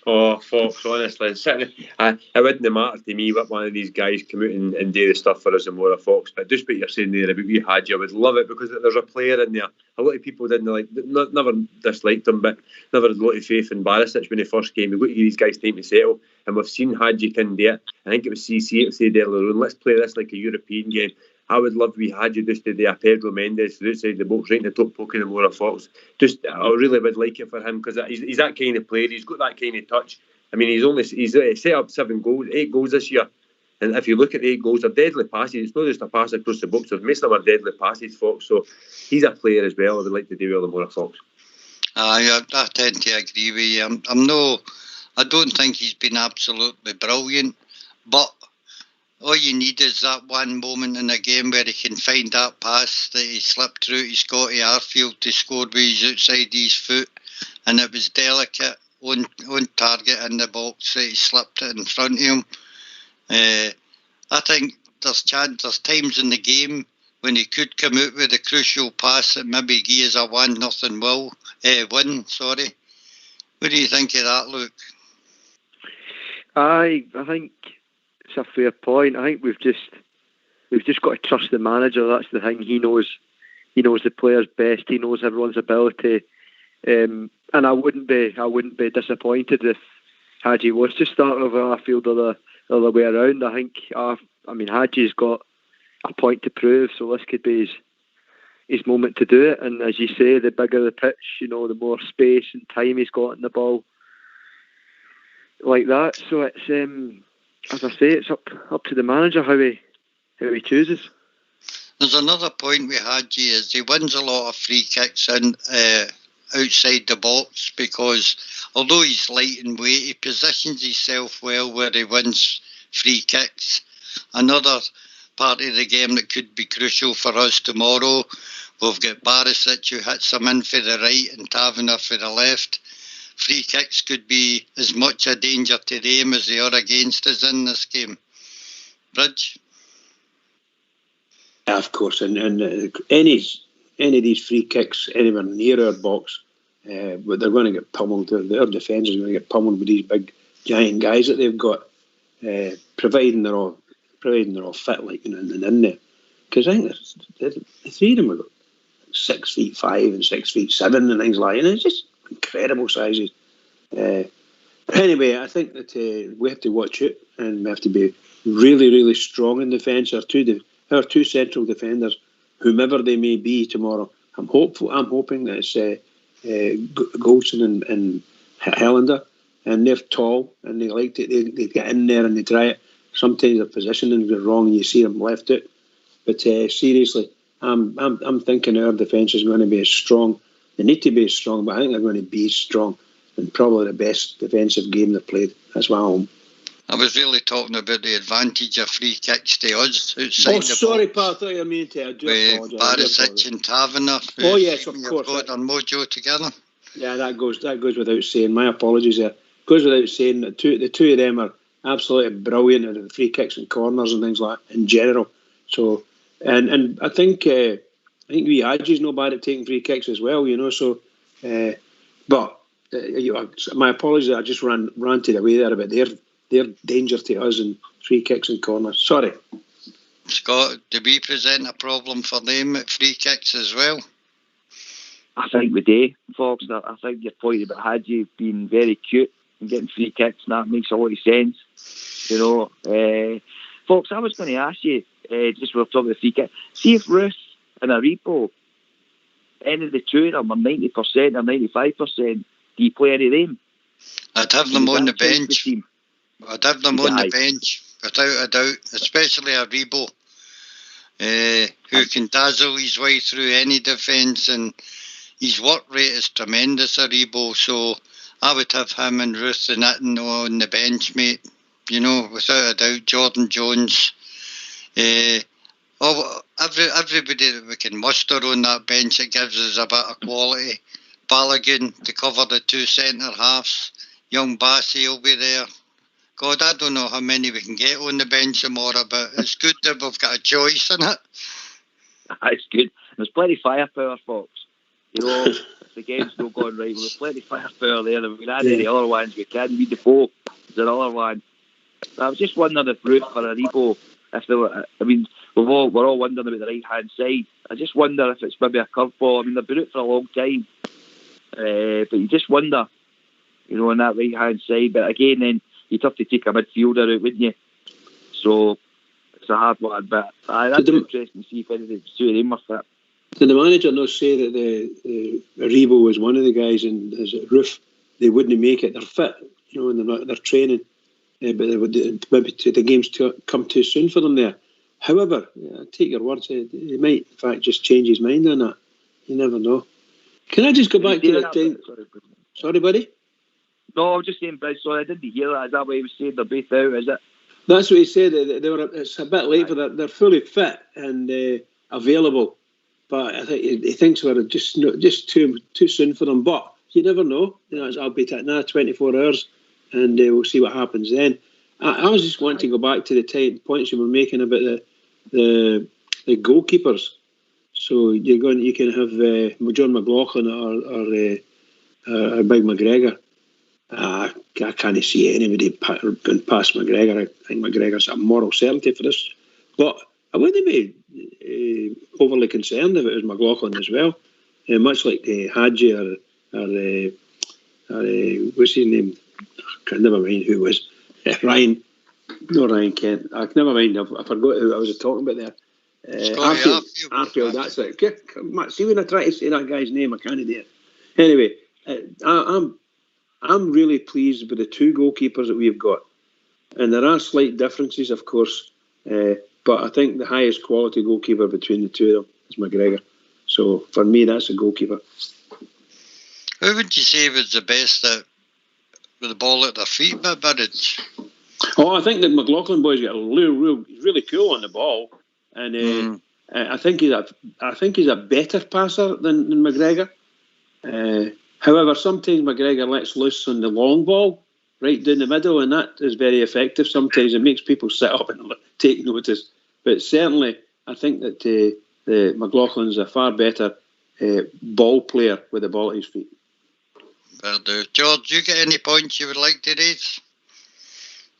Oh, Fox, honestly, it wouldn't matter to me what one of these guys come out and do the stuff for us and more of Fox. But just what you're saying there about wee Hadji, I would love it because there's a player in there. A lot of people never disliked him, but never had a lot of faith in Barisic when he first came. We've got to give these guys time to settle, and we've seen Hadji can do it. I think it was CC that said earlier on, let's play this like a European game. I would love wee Hadji just to do a Pedro Mendes outside the box, right in the top pocket of Laura Fox. I really would like it for him because he's that kind of player. He's got that kind of touch. I mean, he's set up 8 goals this year. And if you look at the 8 goals, they're deadly passes. It's not just a pass across the box. Most of them are deadly passes, Fox. So he's a player as well. I would like to do well with Laura Fox. I tend to agree with you. I don't think he's been absolutely brilliant, but all you need is that one moment in a game where he can find that pass that he slipped through to Scotty Arfield to score with his outside his foot, and it was delicate, on target in the box that he slipped it in front of him. I think there's times in the game when he could come out with a crucial pass that maybe gives a 1-0 win. Sorry, what do you think of that, Luke? I think it's a fair point. I think we've just got to trust the manager. That's the thing. He knows the players best. He knows everyone's ability. And I wouldn't be disappointed if Hadji was to start over Arfield or the other way around. I think Hadji's got a point to prove, so this could be his moment to do it. And as you say, the bigger the pitch, the more space and time he's got in the ball like that. So it's as I say, it's up to the manager how he chooses. There's another point with Hadji is he wins a lot of free kicks in outside the box because although he's light in weight, he positions himself well where he wins free kicks. Another part of the game that could be crucial for us tomorrow, we've got Barisic who hits him in for the right and Taverner for the left. Free kicks could be as much a danger to them as they are against us in this game. Bridge? Yeah, of course, and any of these free kicks anywhere near our box, but they're going to get pummeled. Our defence is going to get pummeled with these big giant guys that they've got, providing they're all fit, and in there. Because I think the three of them are 6'5" and 6'7" and things like that. And it's just incredible sizes. Anyway, I think that we have to watch it, and we have to be really, really strong in defence. Our two central defenders, whomever they may be tomorrow, I'm hoping that it's Goldson and Helander, and they're tall and they like to they get in there and they try it. Sometimes their positioning is wrong and you see them left out. But seriously, I'm thinking our defence is going to be as strong. They need to be as strong, but I think they're going to be strong and probably the best defensive game they've played. That's my home. I was really talking about the advantage of free kicks to us outside the sorry, box. Pat, I thought you meant to. I do With apologise. Barisic and Taverner. Oh yes, of course. Got their mojo together. Yeah, that goes without saying. My apologies there. Goes without saying that the two of them are absolutely brilliant at the free kicks and corners and things like that in general. So, and I think wee Hadji's not bad at taking free kicks as well. So, but my apologies. I just ranted away there about their danger to us in free kicks and corners. Sorry. Scott, do we present a problem for them at free kicks as well? I think we do, Fox. I think your point about Hadji being very cute and getting free kicks, and that makes a lot of sense. Fox, I was going to ask you, just we're talking about free kick, see if Ruth and Aribo, any of the two of them are 90% or 95%, do you play any of them? I'd have them on the bench. I'd have them on the bench, without a doubt, especially Aribo, who can dazzle his way through any defence, and his work rate is tremendous, Aribo, so I would have him and Ruth and Itten on the bench, mate. Without a doubt. Jordan Jones, everybody that we can muster on that bench, it gives us a bit of quality. Balogun to cover the two centre halves. Young Bassey will be there. God, I don't know how many we can get on the bench tomorrow, but it's good that we've got a choice in it. It's good. There's plenty of firepower, Fox. If the game's not going right, there's plenty of firepower there. If we can add any other ones, we can. Read the Pope is another one. I was just wondering if Ruth or Aribo, if they were, we're all wondering about the right-hand side. I just wonder if it's maybe a curveball. They've been out for a long time. But you just wonder, on that right-hand side. But again, then, you'd have to take a midfielder out, wouldn't you? So, it's a hard one. But that's interesting to see if any of the two of them are fit. Did the manager not say that the Aribo was one of the guys and as a Roof, they wouldn't make it? They're fit, and they're training. But maybe the games come too soon for them there. However, I take your words, he might in fact just change his mind on that. You never know. Can I just go back to the time? Sorry, buddy? No, I was just saying, Bridge, sorry, I didn't hear that. Is that what he was saying? They're both out, is it? That's what he said. It's a bit late for that. They're fully fit and available. But I think he thinks we're just too soon for them. But you never know. I'll be at now 24 hours. And we'll see what happens then. I was just wanting to go back to the points you were making about the goalkeepers. So you can have John McLaughlin or Big McGregor. I can't see anybody going past McGregor. I think McGregor's a moral certainty for this. But I wouldn't be overly concerned if it was McLaughlin as well. Much like Hadji or what's his name? Never mind who it was. Ryan. No, Ryan Kent. Never mind. I forgot who I was talking about there. Arfield, that's it. See, when I try to say that guy's name, I can't do it. Anyway, I'm really pleased with the two goalkeepers that we've got. And there are slight differences, of course. But I think the highest quality goalkeeper between the two of them is McGregor. So for me, that's a goalkeeper. Who would you say was the best with the ball at their feet, Burridge? Oh, I think that McLaughlin boy's got really cool on the ball, and I think he's a better passer than McGregor. However, sometimes McGregor lets loose on the long ball, right down the middle, and that is very effective. Sometimes it makes people sit up and take notice. But certainly, I think that McLaughlin's a far better ball player with the ball at his feet. Well, George, you get any points you would like to raise?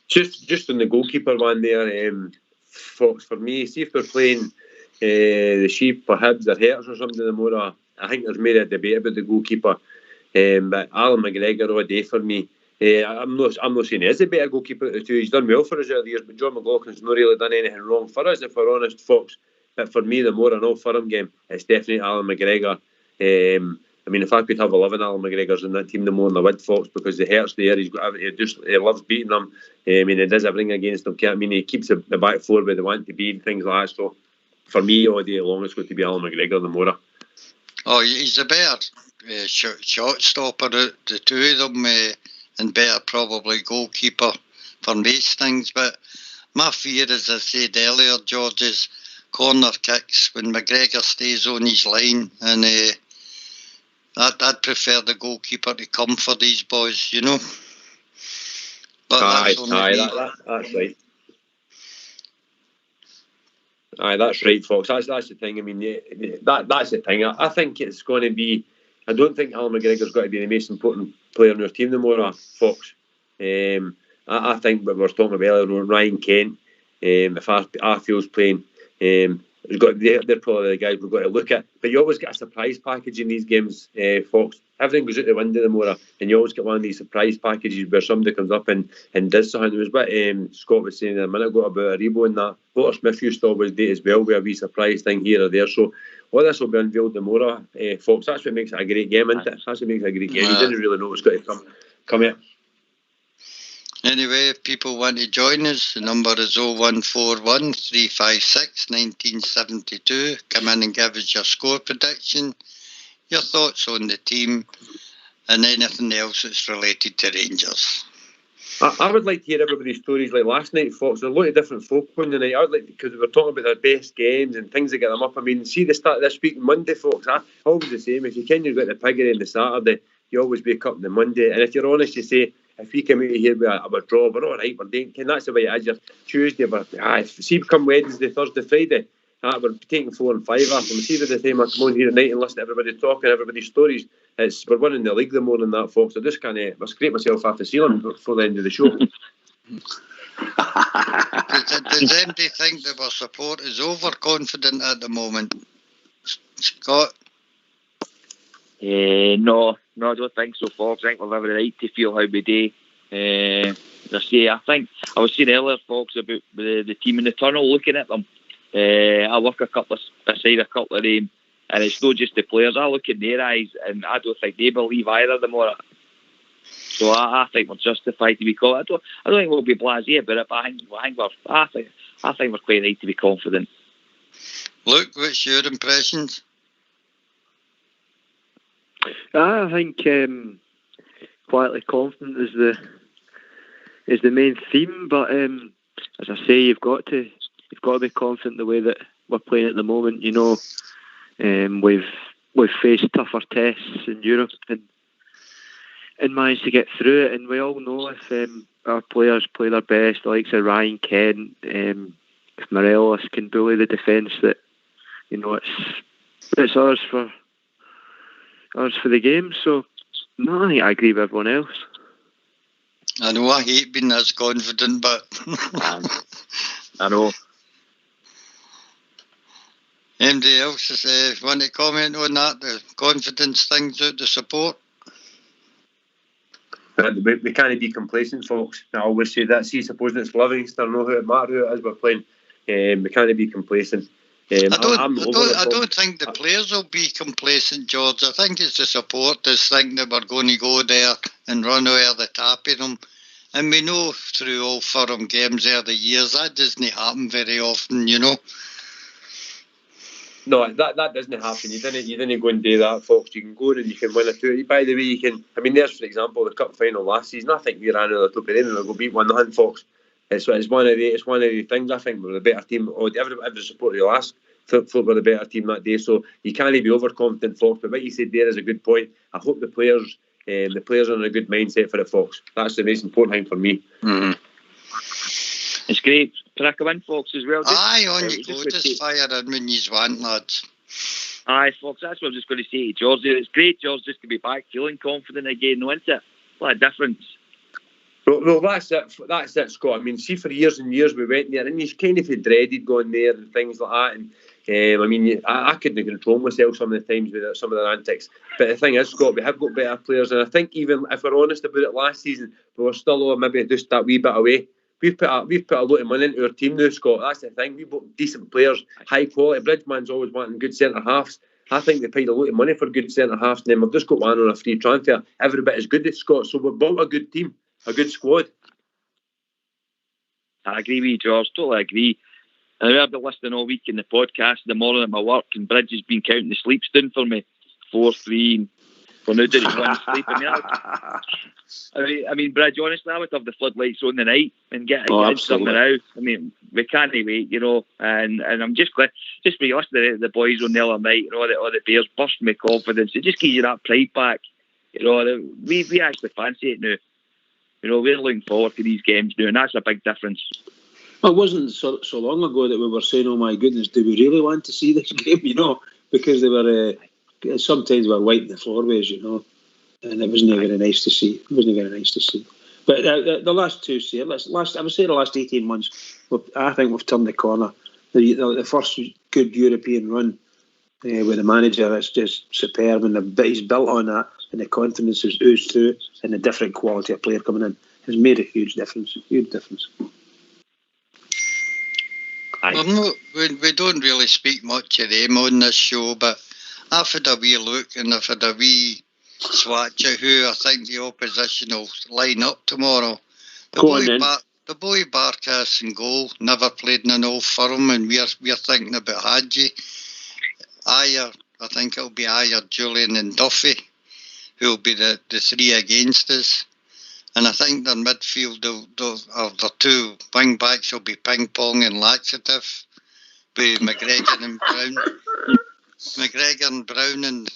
Just on the goalkeeper one there, Fox, for me, see if they're playing the Sheep or Hibs or Hearts or something tomorrow, I think there's more a debate about the goalkeeper. But Alan McGregor all day for me. I'm not saying he is a better goalkeeper of the two. He's done well for us over the years, but John McLaughlin's not really done anything wrong for us, if we're honest, Fox. But for me, the more I know for him game, it's definitely Alan McGregor. If I could have 11 Alan McGregors in that team, the more in the wood, Fox, because the Hearts there, he loves beating them. He does everything against them. He keeps the back four where they want to be and things like that. So for me, all day long, it's going to be Alan McGregor, the more. Oh, he's a better shot stopper, the two of them, and better probably goalkeeper. for most things. But my fear, as I said earlier, George, is corner kicks when McGregor stays on his line, and I'd prefer the goalkeeper to come for these boys, you know. But that's right. Aye, that's right, Fox. That's the thing. I mean, that's the thing. I think it's going to be. I don't think Alan McGregor's got to be the most important player in our team no more, Fox. I think what we were talking about earlier, Ryan Kent, if Arfield's playing, they're probably the guys we've got to look at. But you always get a surprise package in these games, Fox. Everything goes out the window tomorrow, and you always get one of these surprise packages where somebody comes up and does something. It was what Scott was saying a minute ago about Aribo and that. Walter Smith used to always do it as well with a wee surprise thing here or there. So all this will be unveiled tomorrow, Fox. That's what makes it a great game, isn't it? That's what makes it a great game. You didn't really know what's going to come here. Anyway, if people want to join us, the number is 0141 356 1972. Come in and give us your score prediction, your thoughts on the team, and anything else that's related to Rangers. I would like to hear everybody's stories like last night, Fox. There are a lot of different folk on the night. I would like, because we were talking about their best games and things that get them up. I mean, see the start of this week, Monday, Fox. Always the same. If you can, you've got the piggery on the Saturday. You always wake up on the Monday, and if you're honest, you say, if we come out here with a withdrawal, we're all right, we're doing, that's the way it is. You're Tuesday, but see, come Wednesday, Thursday, Friday, we're taking 4 and 5 off them. See, by the time I come on here at night and listen to everybody talking, everybody's stories, we're winning the league the more than that, Fox. I just can't scrape myself off the ceiling before the end of the show. Does anybody think that our support is overconfident at the moment, Scott? No, I don't think so, Fox. I think we've every right to feel how we do. As I say, I think I was saying earlier, Fox, about the team in the tunnel, looking at them. I look beside a couple of them, and it's not just the players. I look in their eyes, and I don't think they believe either the more. So I think we're justified to be confident. I don't think we'll be blasé about it, but I think we're quite right to be confident. Luke, what's your impressions? I think quietly confident is the main theme, but as I say, you've got to be confident the way that we're playing at the moment. You know, we've faced tougher tests in Europe and managed to get through it, and we all know if our players play their best, the likes of Ryan Kent, if Morelos can bully the defence, that you know it's ours for the game. So no, I think I agree with everyone else. I know I hate being as confident, but I know. Anybody else want to comment on that, the confidence things out the support? We can't be complacent, folks. I always say that. See, supposing it's Livingston, know who it matters who it is we're playing. We can't be complacent. I don't think the players will be complacent, George. I think it's the supporters think that we're going to go there and run over the top of them. And we know through all Fulham games over the years that doesn't happen very often, you know. No, that doesn't happen. You didn't go and do that, folks. You can go and you can win a two. By the way, you can. I mean, there's for example the cup final last season. I think we ran over the top of it and we'll beat 1-0, folks. It's one of the things. I think we're the better team. Every supporter you'll ask thought we're the better team that day. So you can't be overconfident, folks. But what you said there is a good point. I hope the players are in a good mindset for it, folks. That's the most important thing for me. Mm-hmm. It's great. Can I come in, folks, as well? Aye, on you go. Just fire in when you want, lads. Aye, folks, that's what I was just going to say to George. It's great, George, just to be back feeling confident again, no, isn't it? What a difference. Well, that's it, Scott. I mean, see, for years and years we went there, and you kind of dreaded going there and things like that. And I mean, I couldn't control myself some of the times with some of their antics. But the thing is, Scott, we have got better players, and I think even if we're honest about it, last season we were still maybe just that wee bit away. We've put a lot of money into our team now, Scott. That's the thing. We've got decent players, high quality. Bridgman's always wanting good centre halves. I think they paid a lot of money for good centre halves, and then we've just got one on a free transfer. Every bit is good as Scott. So we've built a good team, a good squad. I agree with you, George. Totally agree. And I've been listening all week in the podcast in the morning at my work, and Bridge has been counting the sleeps down for me. 4-3. For now, did he go and sleep? I mean, Bridge, honestly, I would have the floodlights on the night and get something out. I mean, we can't wait, you know. And I'm just glad, just for listening to the boys on the other night, and all the Bears bursting with confidence. It just gives you that pride back. You know, we actually fancy it now. You know, we're looking forward to these games now, and that's a big difference. Well, it wasn't so long ago that we were saying, "Oh my goodness, do we really want to see this game?" You know, because they were sometimes we're wiping the floorways, you know, and it wasn't very nice to see. But the last two years, I would say the last 18 months, I think we've turned the corner. The first good European run with the manager, that's just superb, and he's built on that, and the confidence is oozed through, and the different quality of player coming in has made a huge difference. Huge difference. We don't really speak much of them on this show, but I've had a wee look and I've had a wee swatch at who I think the opposition will line up tomorrow. The boy Barkas in goal, never played in an Old Firm, and we're thinking about Hadji. Ayer, I think it'll be Ayer, Julian and Duffy, who'll be the three against us. And I think their midfield, the two wing backs will be Ping Pong and Laxative, with McGregor and Brown. McGregor and Brown and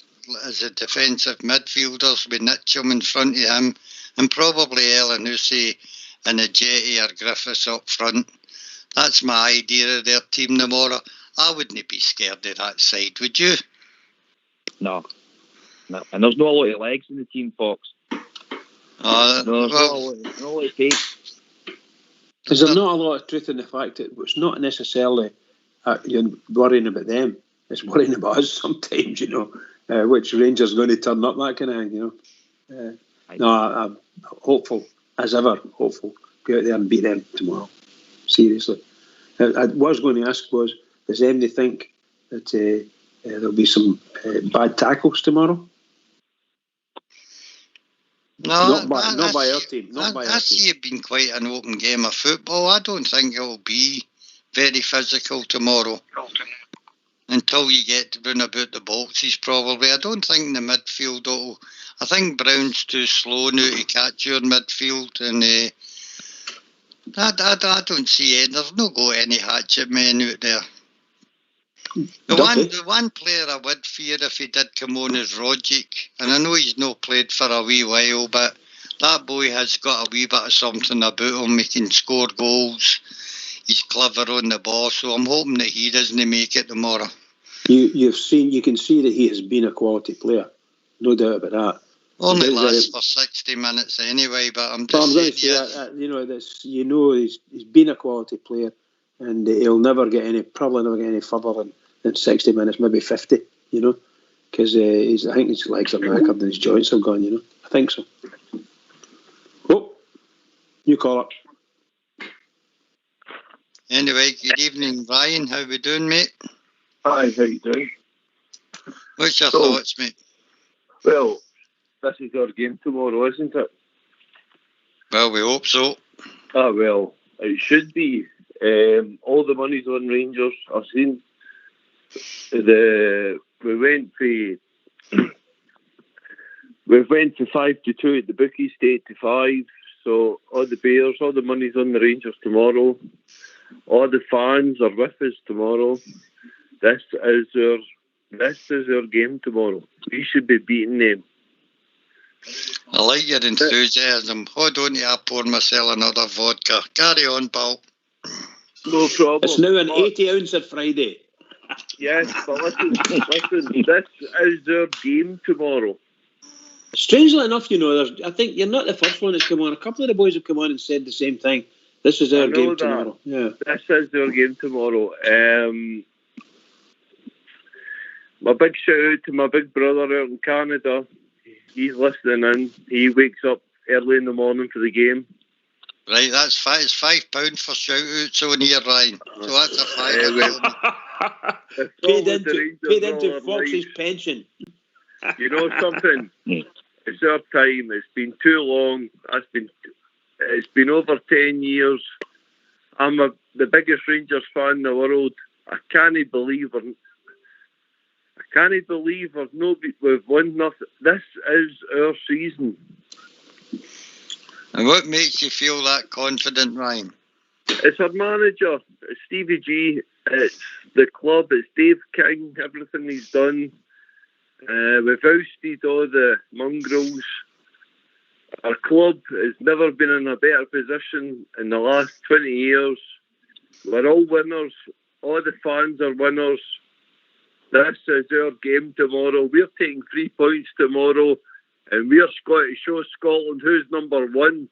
as a defensive midfielders with Mitchum in front of him, and probably Ellen Hussey and a Jetty or Griffiths up front. That's my idea of their team tomorrow. I wouldn't be scared of that side, would you? No. And there's not a lot of legs in the team, Fox. There's not a lot of pace. Is there not a lot of truth in the fact that it's not necessarily you're worrying about them, it's worrying about us sometimes, you know, which Rangers going to turn up, that kind of thing, you know. I'm hopeful, as ever, go out there and beat them tomorrow. Seriously. I was going to ask does anybody think that there'll be some bad tackles tomorrow? No, not by our team. I see it being quite an open game of football. I don't think it'll be very physical tomorrow until you get to run about the boxes, probably. I don't think the midfield I think Brown's too slow now to catch your midfield, and I don't see it. There's no got any hatchet men out there. The one player I would fear if he did come on is Rogic, and I know he's not played for a wee while, but that boy has got a wee bit of something about him. He can score goals. He's clever on the ball, so I'm hoping that he doesn't make it tomorrow. You can see that he has been a quality player, no doubt about that. Only lasts for 60 minutes anyway, but I'm just saying, he's been a quality player, and he'll never get any further than 60 minutes, maybe 50, you know, because I think his legs are knackered and his joints have gone, you know. I think so. Oh, you call up. Anyway, good evening, Ryan. How we doing, mate? Hi, how you doing? What's your thoughts, mate? Well, this is our game tomorrow, isn't it? Well, we hope so. Well, it should be. All the money's on Rangers. I've seen we went to 5-2 at the bookies, to 8-5. So all the Bears, all the money's on the Rangers tomorrow. All the fans are with us tomorrow. This is our game tomorrow. We should be beating them. I like your enthusiasm. Hold on, I pour myself another vodka. Carry on, pal. No problem. It's now an 80 ounce at Friday. Yes, but listen, this is our game tomorrow. Strangely enough, you know, I think you're not the first one that's come on. A couple of the boys have come on and said the same thing. This is our game tomorrow. Yeah. This is our game tomorrow. My big shout out to my big brother out in Canada. He's listening in. He wakes up early in the morning for the game. Right, that's it's £5 for shout outs on here, Ryan. So that's a £5. Paid into Fox's pension. You know something? It's our time. It's been too long. It's been over 10 years. I'm the biggest Rangers fan in the world. I can't believe can't believe we've won nothing. This is our season. And what makes you feel that confident, Ryan? It's our manager, it's Stevie G, it's the club, it's Dave King, everything he's done. We've ousted all the mongrels. Our club has never been in a better position in the last 20 years. We're all winners. All the fans are winners. This is our game tomorrow. We're taking 3 points tomorrow, and we're going to show Scotland who's number one.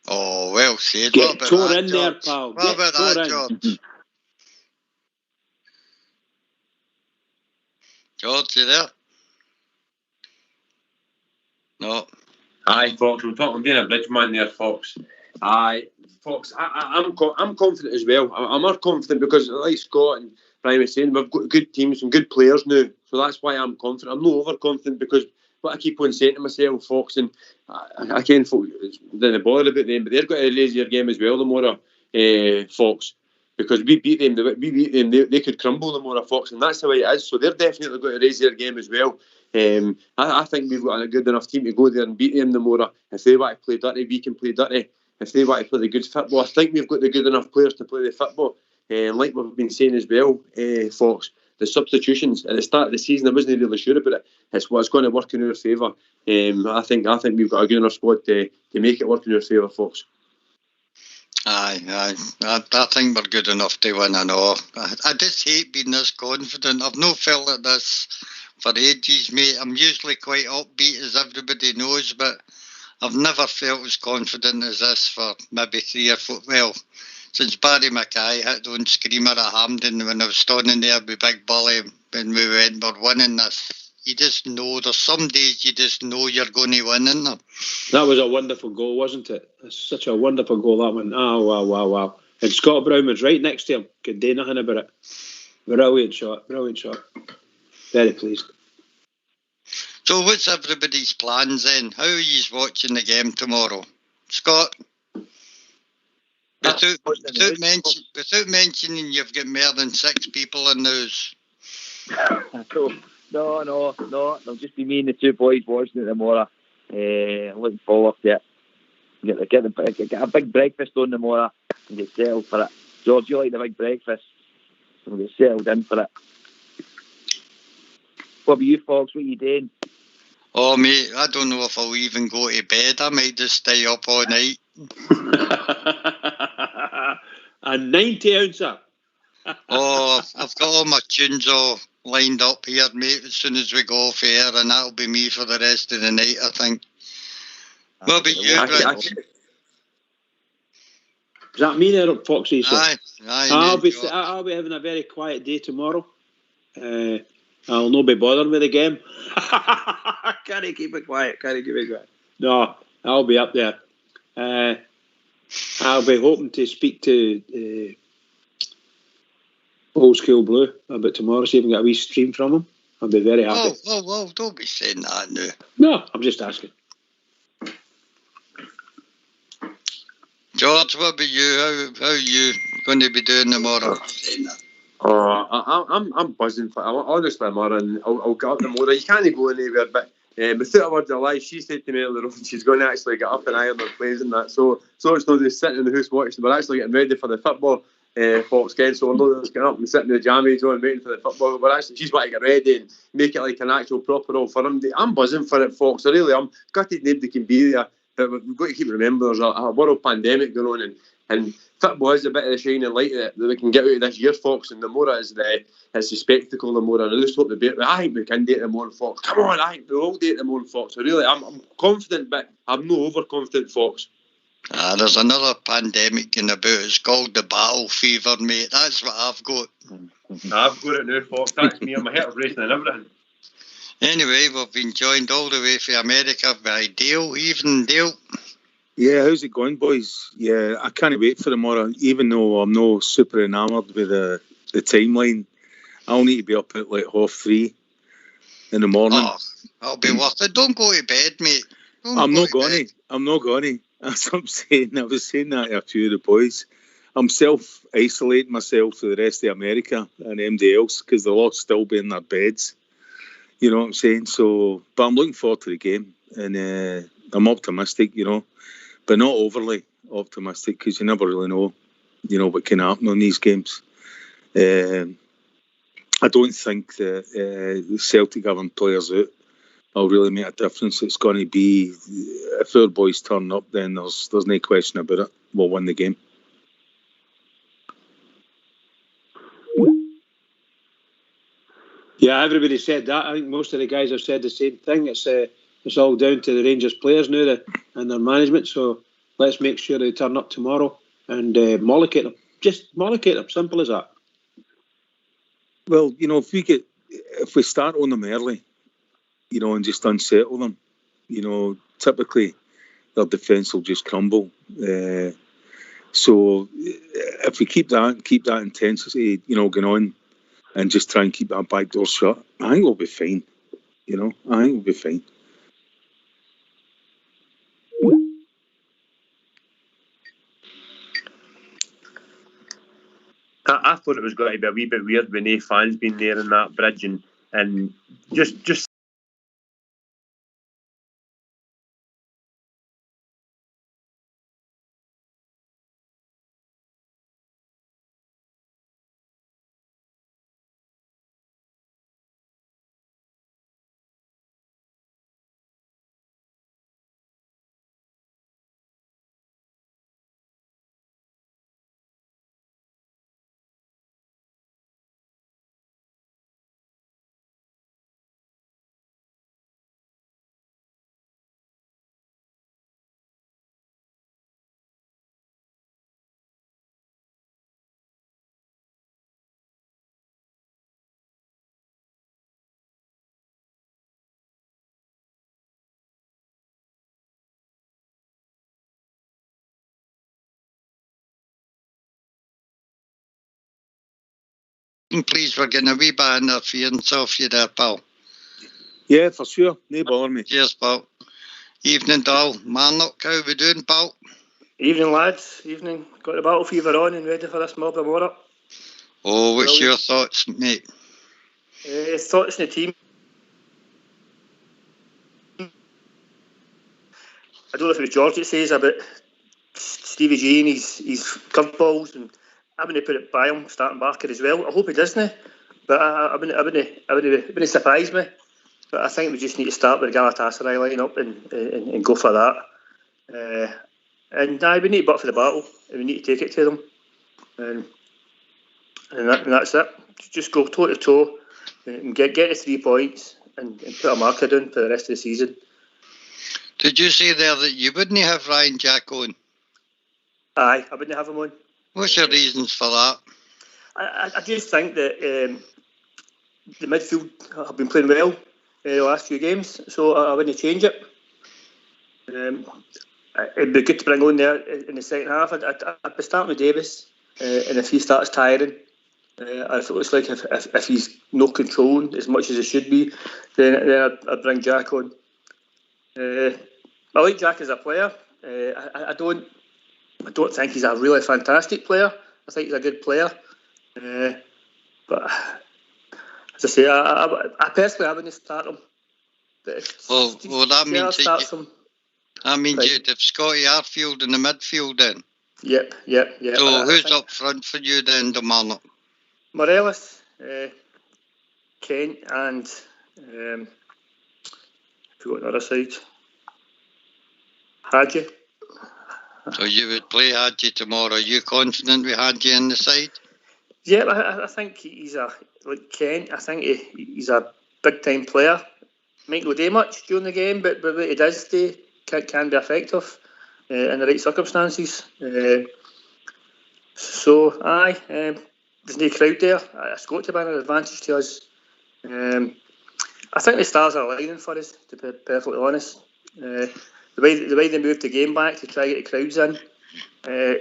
Oh, well said. Get tore in there, pal. What about that, George? George, you there? No. Aye, Fox. I'm doing a bridge man there, Fox. Aye, Fox. I'm confident as well. I'm more confident because, like Scott and Brian was saying, we've got good teams and good players now. So that's why I'm confident. I'm not overconfident because what I keep on saying to myself, Fox, and I can't bother about them, but they've got a lazier game as well, the more Fox. Because we beat them, they could crumble the more Fox, and that's the way it is. So they're definitely got to raise their game as well. I think we've got a good enough team to go there and beat them the more. If they want to play dirty, we can play dirty. If they want to play the good football, I think we've got the good enough players to play the football. Like we've been saying as well, Fox, the substitutions at the start of the season, I wasn't really sure about it. It's what's going to work in our favour. I think we've got a good enough squad to make it work in our favour, Fox. Aye. I think we're good enough to win, I know. I just hate being this confident. I've not felt like this for ages, mate. I'm usually quite upbeat, as everybody knows, but I've never felt as confident as this for maybe 3 or 4, well, since Barry Mackay hit on screamer at Hampden when I was standing there with Big Bully when we we're winning this. You just know, there's some days you just know you're going to win, isn't there? That was a wonderful goal, wasn't it? It's such a wonderful goal, that one. Oh, wow. And Scott Brown was right next to him. Could do nothing about it. Brilliant shot. Very pleased. So what's everybody's plans then? How are you watching the game tomorrow? Scott? Without mentioning you've got more than 6 people in the house. No. There'll just be me and the 2 boys watching it tomorrow. Looking forward to it. Get a big breakfast on tomorrow and get settled for it. George, you like the big breakfast? We'll get settled in for it. What about you, Fox? What are you doing? Oh, mate, I don't know if I'll even go to bed. I might just stay up all night. A 90-ouncer. Oh, I've got all my tunes all lined up here, mate, as soon as we go off air, and that'll be me for the rest of the night, I think. What about you, Rich? Is that me there, Foxy? Aye. I'll be having a very quiet day tomorrow. I'll not be bothered with the game. Can't keep it quiet. No, I'll be up there. I'll be hoping to speak to Old School Blue about tomorrow, see if we can get a wee stream from him. I'll be very happy. Oh, don't be saying that now. No, I'm just asking. George, what about you? How are you going to be doing tomorrow? I'm buzzing for it. Honestly, Mara, I'll get up tomorrow. You can't go anywhere, but without a word of lie, she said to me earlier on she's going to actually get up and iron her plays and that. So it's not just sitting in the house watching. We're actually getting ready for the football. Fox again, so we're not just getting up and sitting in the jammies on waiting for the football. But actually, she's got to get ready and make it like an actual proper Old Firm day. I'm buzzing for it, Fox. I really am. Gutted nobody can be there, but we've got to keep remembering there's a world pandemic going on, and football is a bit of the shining light that we can get out of this year, Fox. And the more it's the spectacle, the more I just hope I think we can do it the more, Fox. Come on, I think we'll all do it the more, Fox. So really, I'm confident, but I'm not overconfident, Fox. There's another pandemic in about. It's called the battle fever, mate. That's what I've got. I've got it now, Fox. That's me. My heart racing and everything. Anyway, we've been joined all the way from America by Dale. Evening, Dale. Yeah, how's it going, boys? Yeah, I can't wait for tomorrow, even though I'm no super enamoured with the timeline. I'll need to be up at like 3:30 in the morning. Oh, that'll be worth it. Don't go to bed, mate. I'm not going to. That's what I'm saying. I was saying that to a few of the boys. I'm self-isolating myself to the rest of America and anybody else because they'll all still be in their beds. You know what I'm saying? So, but I'm looking forward to the game, and I'm optimistic, but not overly optimistic because you never really know, what can happen on these games. I don't think that Celtic having players out will really make a difference. It's going to be, if our boys turn up, then there's no question about it. We'll win the game. Yeah, everybody said that. I think most of the guys have said the same thing. It's all down to the Rangers players now and their management. So let's make sure they turn up tomorrow and mollocate them. Just mollocate them. Simple as that. Well, if we start on them early, and just unsettle them, typically their defence will just crumble. So if we keep that intensity, going on, and just try and keep that back door shut, I think we'll be fine. I think we'll be fine. I thought it was going to be a wee bit weird when no fans been there in that bridge and just Please, we're getting a wee bit of interference off you there, pal. Yeah, for sure. No bother me. Cheers, pal. Evening, Dal. Marnock, how we doing, pal? Evening, lads. Evening. Got the battle fever on and ready for this mob tomorrow. Oh, what's your thoughts, mate? Thoughts on the team. I don't know if it was George that says about Stevie G and his curveballs, and I'm going to put it by him starting Barker as well. I hope he doesn't, but I wouldn't surprise me. But I think we just need to start with the Galatasaray line-up and go for that. We need to butt for the battle, and we need to take it to them. And that's it. Just go toe to toe and get the 3 points and put a marker down for the rest of the season. Did you say there that you wouldn't have Ryan Jack on? Aye, I wouldn't have him on. What's your reasons for that? I just think that the midfield have been playing well the last few games, so I wouldn't change it. It'd be good to bring on there in the second half. I'd be starting with Davis, and if he starts tiring, if it looks like if he's not controlling as much as he should be, then I'd bring Jack on. I like Jack as a player. I don't think he's a really fantastic player. I think he's a good player. But as I say, I personally wouldn't start him. Well, that means you'd have Scotty Arfield in the midfield then. Yep. So who's up front for you then, Marnock? Morelos, Kent, and who got on the other side? Hadji. So you would play Hadji tomorrow. Are you confident we Hadji on the side? Yeah, I think he's like Kent. I think he's a big time player. Might not do much during the game, but what he does do can be effective in the right circumstances. There's no crowd there. It's got to be an advantage to us. I think the stars are aligning for us, to be perfectly honest. The way they moved the game back to try to get the crowds in,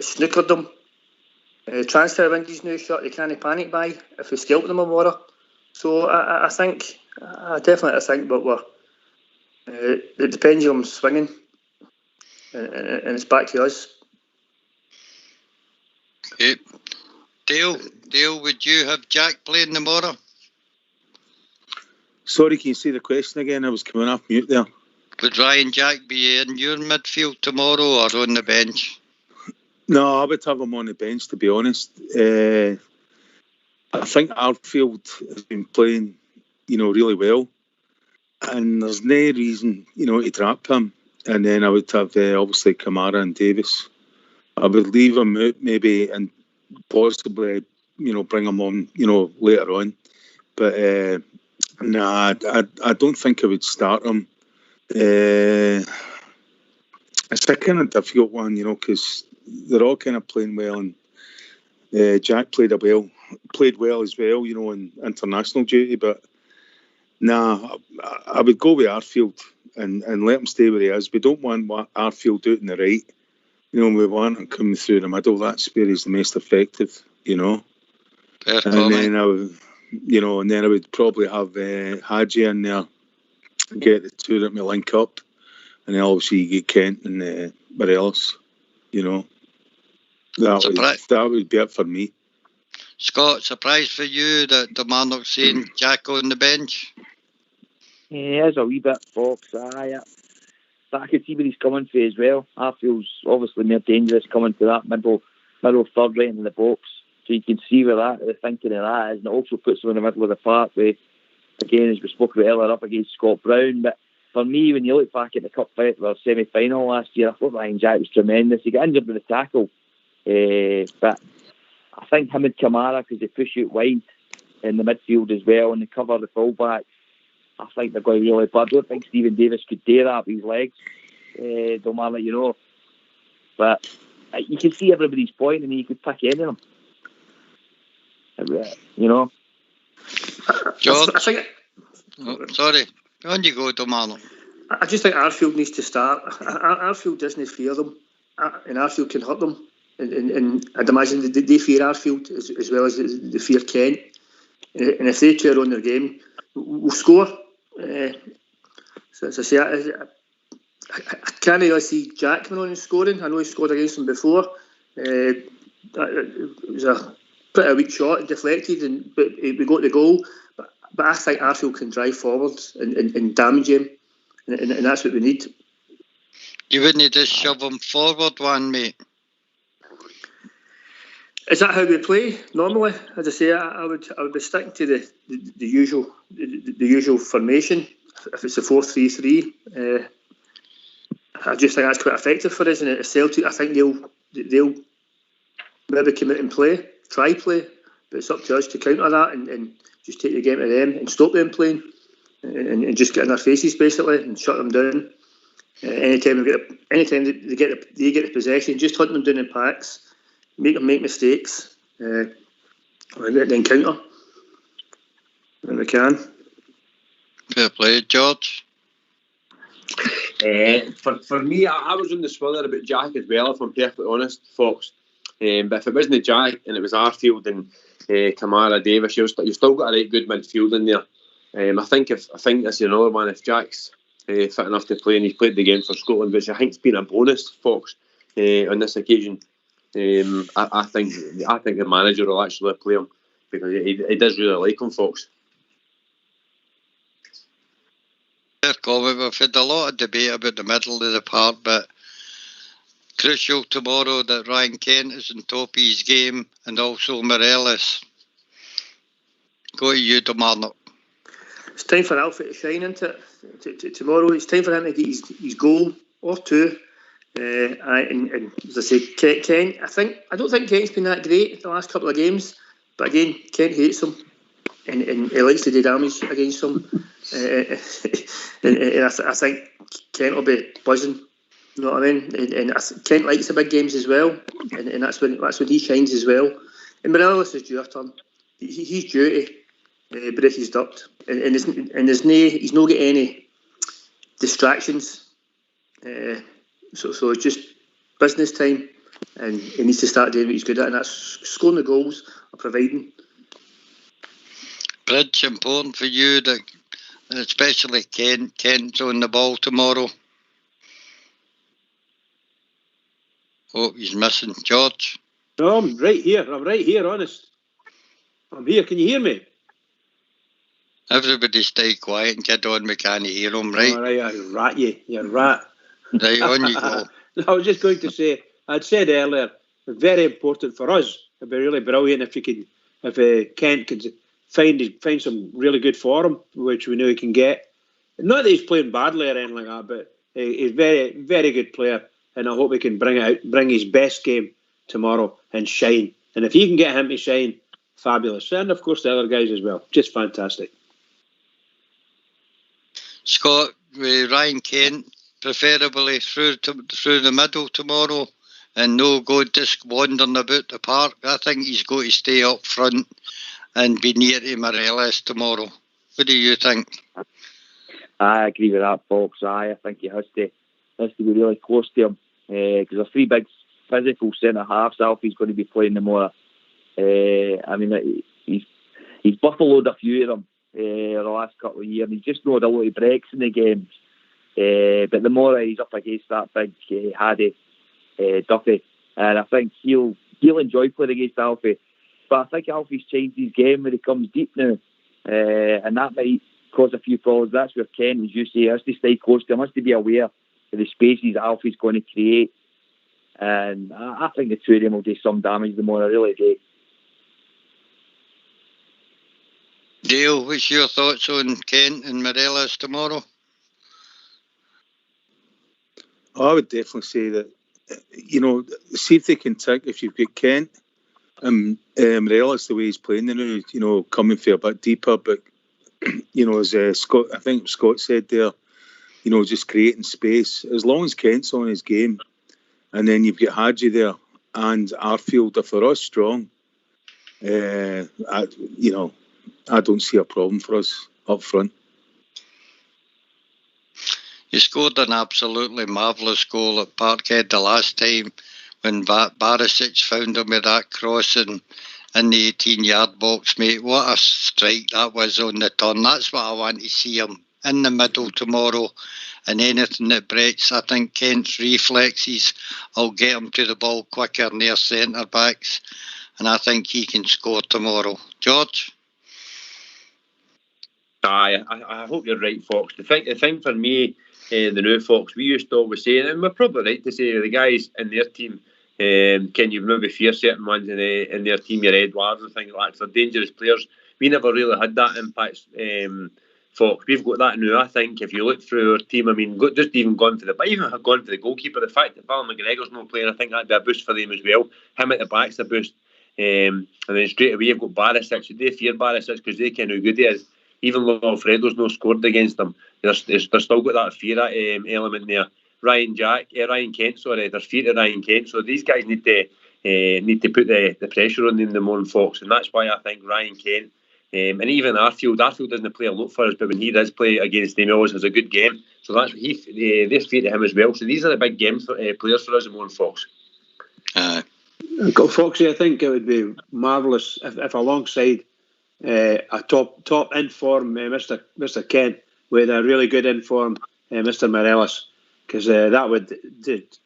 snookered them. Transfer windows now shut. They can't panic buy if we scalp them tomorrow. So I definitely think, but the pendulum's swinging, and it's back to us. Okay. Dale, would you have Jack playing tomorrow? Sorry, can you say the question again? I was coming off mute there. Would Ryan Jack be in your midfield tomorrow or on the bench? No, I would have him on the bench, to be honest. I think Arfield has been playing, really well. And there's no reason, to drop him. And then I would have, obviously, Kamara and Davis. I would leave him out maybe and possibly, bring him on, later on. But, nah, I don't think I would start him. It's a kind of difficult one, because they're all kind of playing well, and Jack played well as well, in international duty. But nah, I would go with Arfield and let him stay where he is. We don't want Arfield out in the right. We want him coming through the middle. That's where he's the most effective, And then I would probably have Hadji in there, get the two that may link up, and then obviously you get Kent and Morelos. That would be it for me. Scott, surprise for you that Kilmarnock saying Jack on the bench? Yeah, it's a wee bit Fox, aye. But I could see where he's coming for as well. Arfield's obviously more dangerous coming to that middle third right in the box. So you can see where the thinking of that is. And it also puts him in the middle of the park where, again, as we spoke about earlier, up against Scott Brown. But for me, when you look back at the cup fight, well, semi-final last year, I thought Ryan Jack was tremendous. He got injured with a tackle. But I think him and Kamara, because they push out wide in the midfield as well and they cover the fullback, I think they're going really bad. I don't think Stephen Davis could do that with his legs. Don't matter, But you can see everybody's point and you could pick any of them. George? I think... sorry. On you go, Kilmarnock. I just think Arfield needs to start. Arfield doesn't fear them, and Arfield can hurt them. And I'd imagine they fear Arfield as well as they fear Kent. And if they two are on their game, we'll score. So as I say, I can't really see Jack coming on and scoring. I know he scored against them before. It was a pretty weak shot and deflected, but we got the goal. But I think Arfield can drive forward and damage him, and that's what we need. You wouldn't just shove him forward one, mate? Is that how we play normally? As I say, I would be sticking to the usual formation. If it's a 4-3-3, I just think that's quite effective for us. And at Celtic, I think they'll maybe come out and try play, but it's up to us to counter that and just take the game to them and stop them playing and just get in their faces basically and shut them down. Anytime they get the possession, just hunt them down in packs. Make them make mistakes, and then counter when we can. Fair play, George. For me, I was on the swirler about Jack as well, if I'm perfectly honest, Fox. But if it wasn't Jack and it was Arfield and Kamara, Davis, you've still got a right good midfield in there. I think that's another one. If Jack's fit enough to play and he's played the game for Scotland, which I think's been a bonus, Fox, on this occasion. I think the manager will actually play him because he does really like him, Fox. Fair comment. We've had a lot of debate about the middle of the park, but crucial tomorrow that Ryan Kent is on top of his game and also Morelos. Go to you, Kilmarnock. It's time for Alfie to shine, isn't it? Tomorrow, it's time for him to get his goal or two. And as I say, Kent, I don't think Kent's been that great the last couple of games, but again, Kent hates him and he likes to do damage against him. And I think Kent will be buzzing. You know what I mean? And Kent likes the big games as well, and that's when he shines as well. And Morelos is due a turn. He's due to break his duct, and he's not got any distractions. So it's just business time, and he needs to start doing what he's good at, and that's scoring the goals or providing. Bridge, important for you that especially Kent's on the ball tomorrow. Oh, he's missing. George? No, I'm right here, honest. I'm here. Can you hear me? Everybody stay quiet and get on. We can't hear them, right? All right, I rat you. You rat. Right, on you go. I was just going to say, I'd said earlier, very important for us. It'd be really brilliant if Kent could find some really good form, which we know he can get. Not that he's playing badly or anything like that, but he's a very, very good player, and I hope he can bring his best game tomorrow and shine. And if you can get him to shine, fabulous. And of course the other guys as well, just fantastic. Scott, with Ryan Kent, preferably through the middle tomorrow, and no go just wandering about the park. I think he's got to stay up front and be near to Morelos tomorrow. What do you think? I agree with that, folks. I think he has to be really close to him because there's three big physical centre halves. Alfie's going to be playing tomorrow. I mean, he's buffaloed a few of them the last couple of years. He's just not a lot of breaks in the games. But the more he's up against that big Haddy Duffy, and I think he'll enjoy playing against Alfie. But I think Alfie's changed his game when he comes deep now, and that might cause a few problems. That's where Ken, as you say, has to stay close to him, has to be aware of the spaces Alfie's going to create. And I think the two of them will do some damage tomorrow. I really do. Dale, what's your thoughts on Kent and Morelos tomorrow? I would definitely say that, see if they can take, if you've got Kent and Morelos, the way he's playing now, coming for a bit deeper, but, as Scott, I think Scott said there, just creating space. As long as Kent's on his game, and then you've got Hadji there and Arfield, if they're all strong, I don't see a problem for us up front. He scored an absolutely marvellous goal at Parkhead the last time when Barisic found him with that crossing in the 18-yard box, mate. What a strike that was on the turn. That's what I want to see him in the middle tomorrow. And anything that breaks, I think Kent's reflexes will get him to the ball quicker than their centre-backs. And I think he can score tomorrow. George? Aye, I hope you're right, Fox. The thing for me, the new Fox, we used to always say, and we're probably right to say, the guys in their team, can you maybe fear certain ones in their team, your Edwards and things like that, they're dangerous players. We never really had that impact, Fox. We've got that now. I think if you look through our team, I mean, just even gone for the goalkeeper, the fact that Val McGregor's not playing, I think that'd be a boost for them as well. Him at the back's a boost. And then straight away you've got Barisic. They fear Barisic because they ken how good he is. Even though Alfredo's not scored against them, they're still got that fear element there. Ryan Kent, there's fear to Ryan Kent. So these guys need to put the pressure on them more, Fox, and that's why I think Ryan Kent and even Arfield doesn't play a lot for us, but when he does play against them, he always has a good game. So that's what there's fear to him as well. So these are the big games for players for us, more, Fox. Foxy, I think it would be marvellous if alongside a top inform Mr. Kent with a really good inform Mr. Morelos, because that would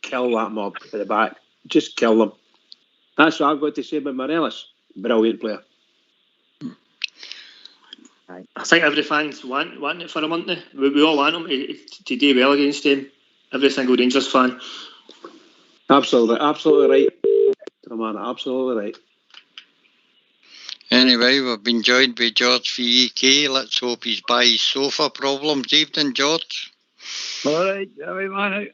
kill that mob at the back, just kill them. That's what I've got to say about Morelos. Brilliant player. I think every fan's want it for him, aren't they? We all want him to do well against him. Every single Rangers fan. Absolutely right. Oh man, absolutely right. Anyway, we've been joined by George VEK. Let's hope he's by his sofa problems. Evening, George. All right, man.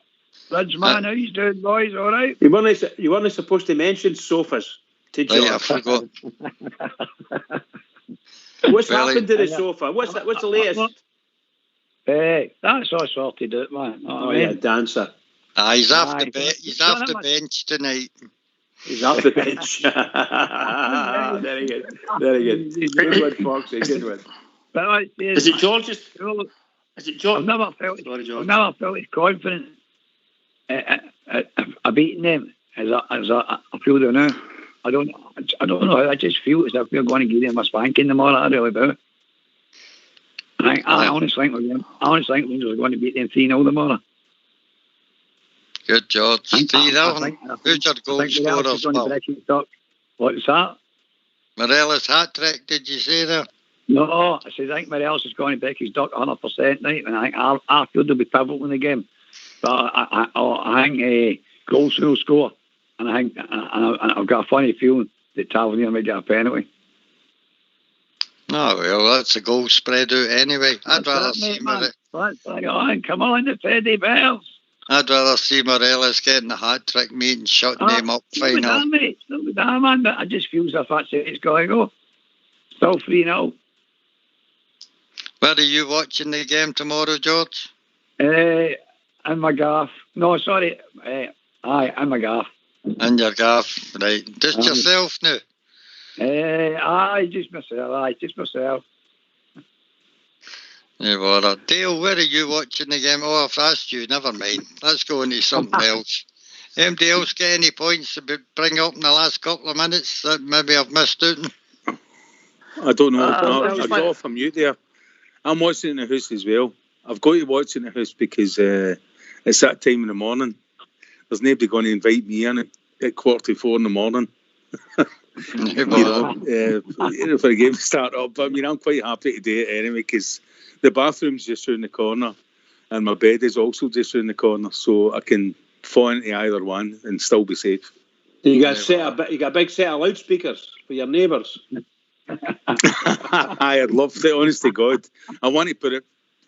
Ridge man, how you doing, boys? All right. You weren't supposed to mention sofas to George. Right, I forgot. What's happened to the sofa? What's the latest? That's all sorted out, man. Oh, yeah, dancer. He's off the bench tonight. He's off the bench. Very good. Good one, Foxy. Good one. But is it George? Is it George? I've never felt as confident at beating them as I feel there now. I don't know. I just feel as if we're going to give them a spanking tomorrow. I really do. I honestly think Rangers are going to beat them 3-0 tomorrow. Good, George. 3-0. Who's your goal scorer, pal? What's that? Morelos hat-trick, did you say there? No, I said I think Morelos is going to break his duck 100%, right? And I think Arfield will be pivotal in the game. But I think goals will score. And I think I've got a funny feeling that Tavernier might get a penalty. Oh, well, that's a goal spread out anyway. I'd rather see Come on, the Teddy Bears. I'd rather see Morelos getting the hat-trick, mate, and shutting them up final. Not with that, man, but I just feel as if that's it. It's going to go. Still 3-0. Where are you watching the game tomorrow, George? In my gaff. No, sorry. Aye, in my gaff. In your gaff, right. Just yourself now? Aye, just myself. Yeah, well, Dale, where are you watching the game? Oh, I've asked you, never mind. Let's go into something else. Anybody else get any points to bring up in the last couple of minutes that maybe I've missed out? I don't know. I got off a mute there. I'm watching in the house as well. I've got to watch in the house because it's that time in the morning. There's nobody going to invite me in at 3:45 in the morning. For a game to start up. But I mean, I'm quite happy to do it anyway because the bathroom's just around the corner and my bed is also just around the corner, so I can fall into either one and still be safe. You got a big set of loudspeakers for your neighbours. I'd love to, honest to God. I want to put it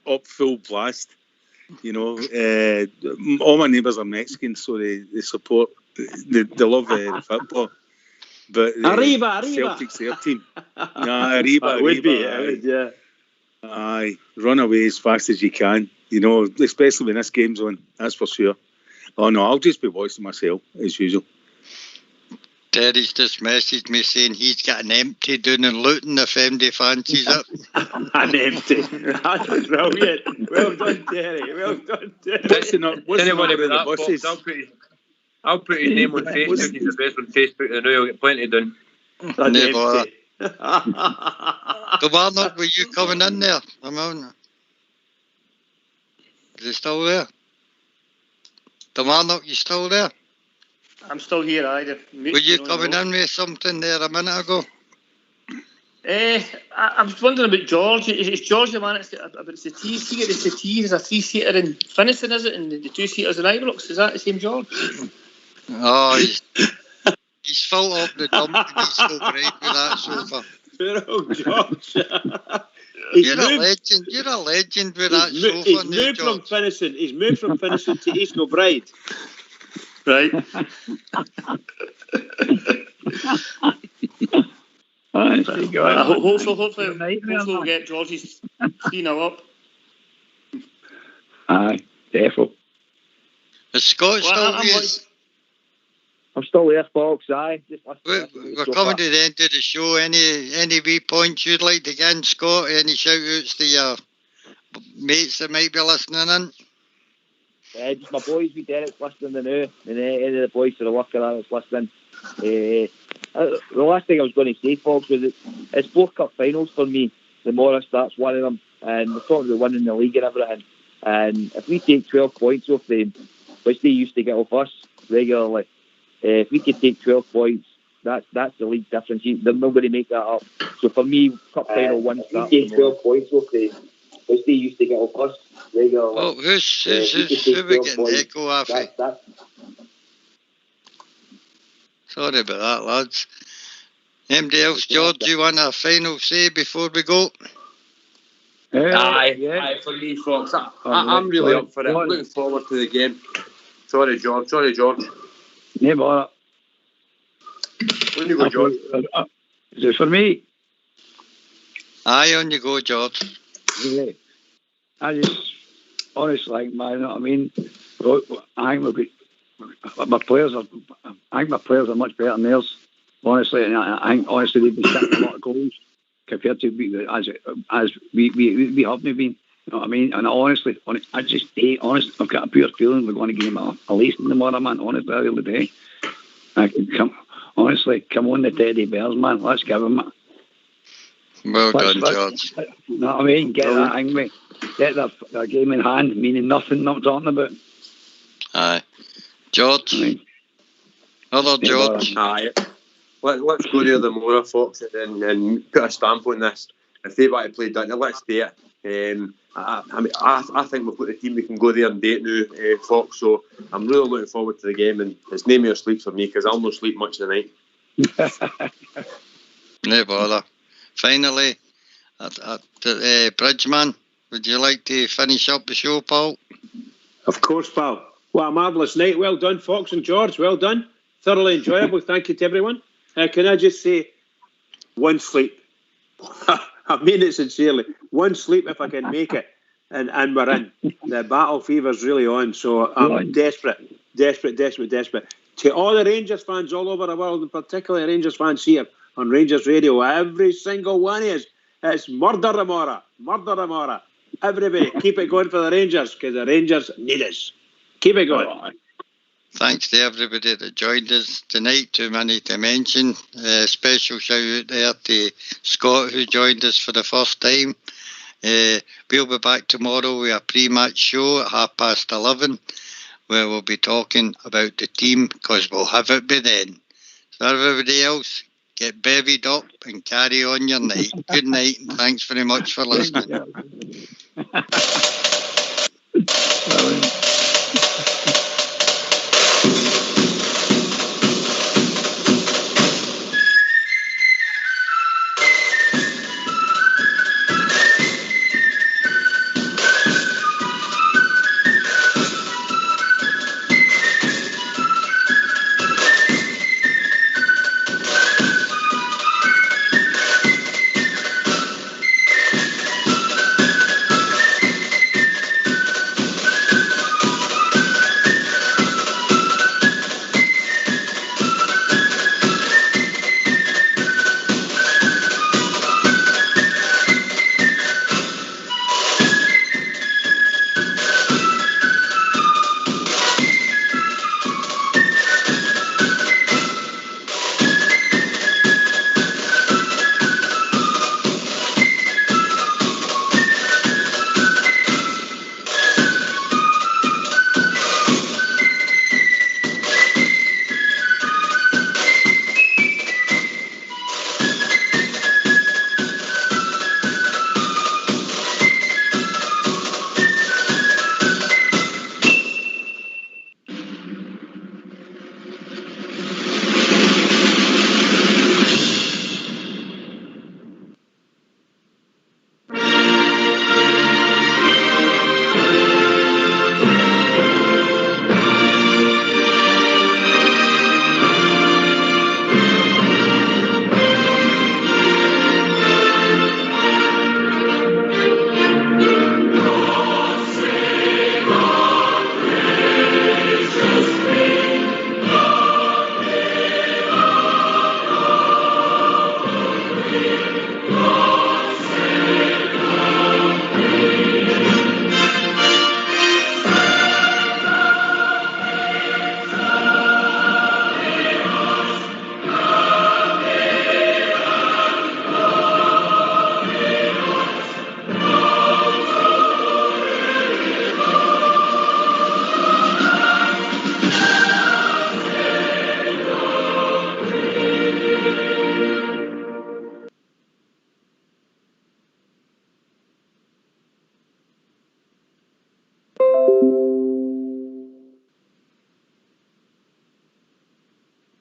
up full blast. You know, all my neighbours are Mexican, so they support, they love the football. But Arriba! Celtic's their team. Arriba, would be, yeah. Aye, run away as fast as you can. You know, especially when this game's on. That's for sure. Oh no, I'll just be watching myself as usual. Terry's just messaged me saying he's got an empty down in Luton if MD fancies it. An empty. That's brilliant. Well done, Terry. What's the Anybody with that buses? box, I'll put his name on Facebook. He's the best on Facebook. I know he'll get plenty done. Never. Kamarnock, were you coming in there? Is he still there? Kamarnock, you still there? I'm still here, either. Were you coming in with something there a minute ago? I was wondering about George. Is George the man about the teas? He gets the teas as a 3-seater in Finiston, is it? And the 2-seaters in Ibrox. Is that the same George? Oh, he's full up the dump and he's so great with that sofa. Poor old George. You're a legend with that sofa. He's moved from Finiston to East Kilbride. Right. Hopefully we'll get George's 3-0 up. Aye, definitely. Is Scott still here? I'm still there, folks. Aye. We're coming to the end of the show. Any wee points you'd like to get in, Scott? Any shout-outs to your mates that might be listening in? Just my boys, we Derek's listening to now, and any of the boys that are working on us listening. The last thing I was going to say, folks, was it's 4 cup finals for me. The Morris starts one of them, and we're talking about winning the league and everything. And if we take 12 points off them, which they used to get off us regularly, if we could take 12 points, that's the league difference. They're not going to make that up. So for me, cup final one starts. Take 12 points off them, which they used to get off us regularly. Oh, who we getting the echo off? Sorry about that, lads. Anybody else, George, do you want a final say before we go? Aye, for me, folks. I'm really up for it. I'm looking forward to the game. Sorry, George. No bother. On you go, George. Is it for me? Aye, on you go, George. Yeah. I just, honestly, man, you know what I mean? I think my players are much better than theirs. Honestly, and I think honestly they've been setting a lot of goals compared to as we haven't been. You know what I mean? And honestly, I've got a pure feeling we're going to give him a lacing tomorrow, man. Honestly, the other day, come on, the Teddy Bears, man. Let's give him it. Well done, George. You know what I mean? Get that angry. Get that game in hand, meaning nothing. Not talking about. Aye. George. Hello, George. Aye. Let's go there the more, Fox, and put a stamp on this. If they want to play down, let's do it. I think we've got the team we can go there and do it now, Fox. So I'm really looking forward to the game, and it's no more sleep for me because I'll not sleep much tonight. No bother. Finally, Bridgeman, would you like to finish up the show, pal? Of course, pal. What a marvellous night. Well done, Fox and George. Well done. Thoroughly enjoyable. Thank you to everyone. Can I just say, one sleep. I mean it sincerely. One sleep if I can make it. And we're in. The battle fever's really on. So I'm desperate. To all the Rangers fans all over the world, and particularly Rangers fans here on Rangers Radio, every single one of us, it's murder remora. Everybody, keep it going for the Rangers, because the Rangers need us. Keep it going. Thanks to everybody that joined us tonight. Too many to mention. Special shout out there to Scott, who joined us for the first time. We'll be back tomorrow with a pre-match show at 11:30, where we'll be talking about the team, because we'll have it by then. So everybody else, get bevied up and carry on your night. Good night, and thanks very much for listening.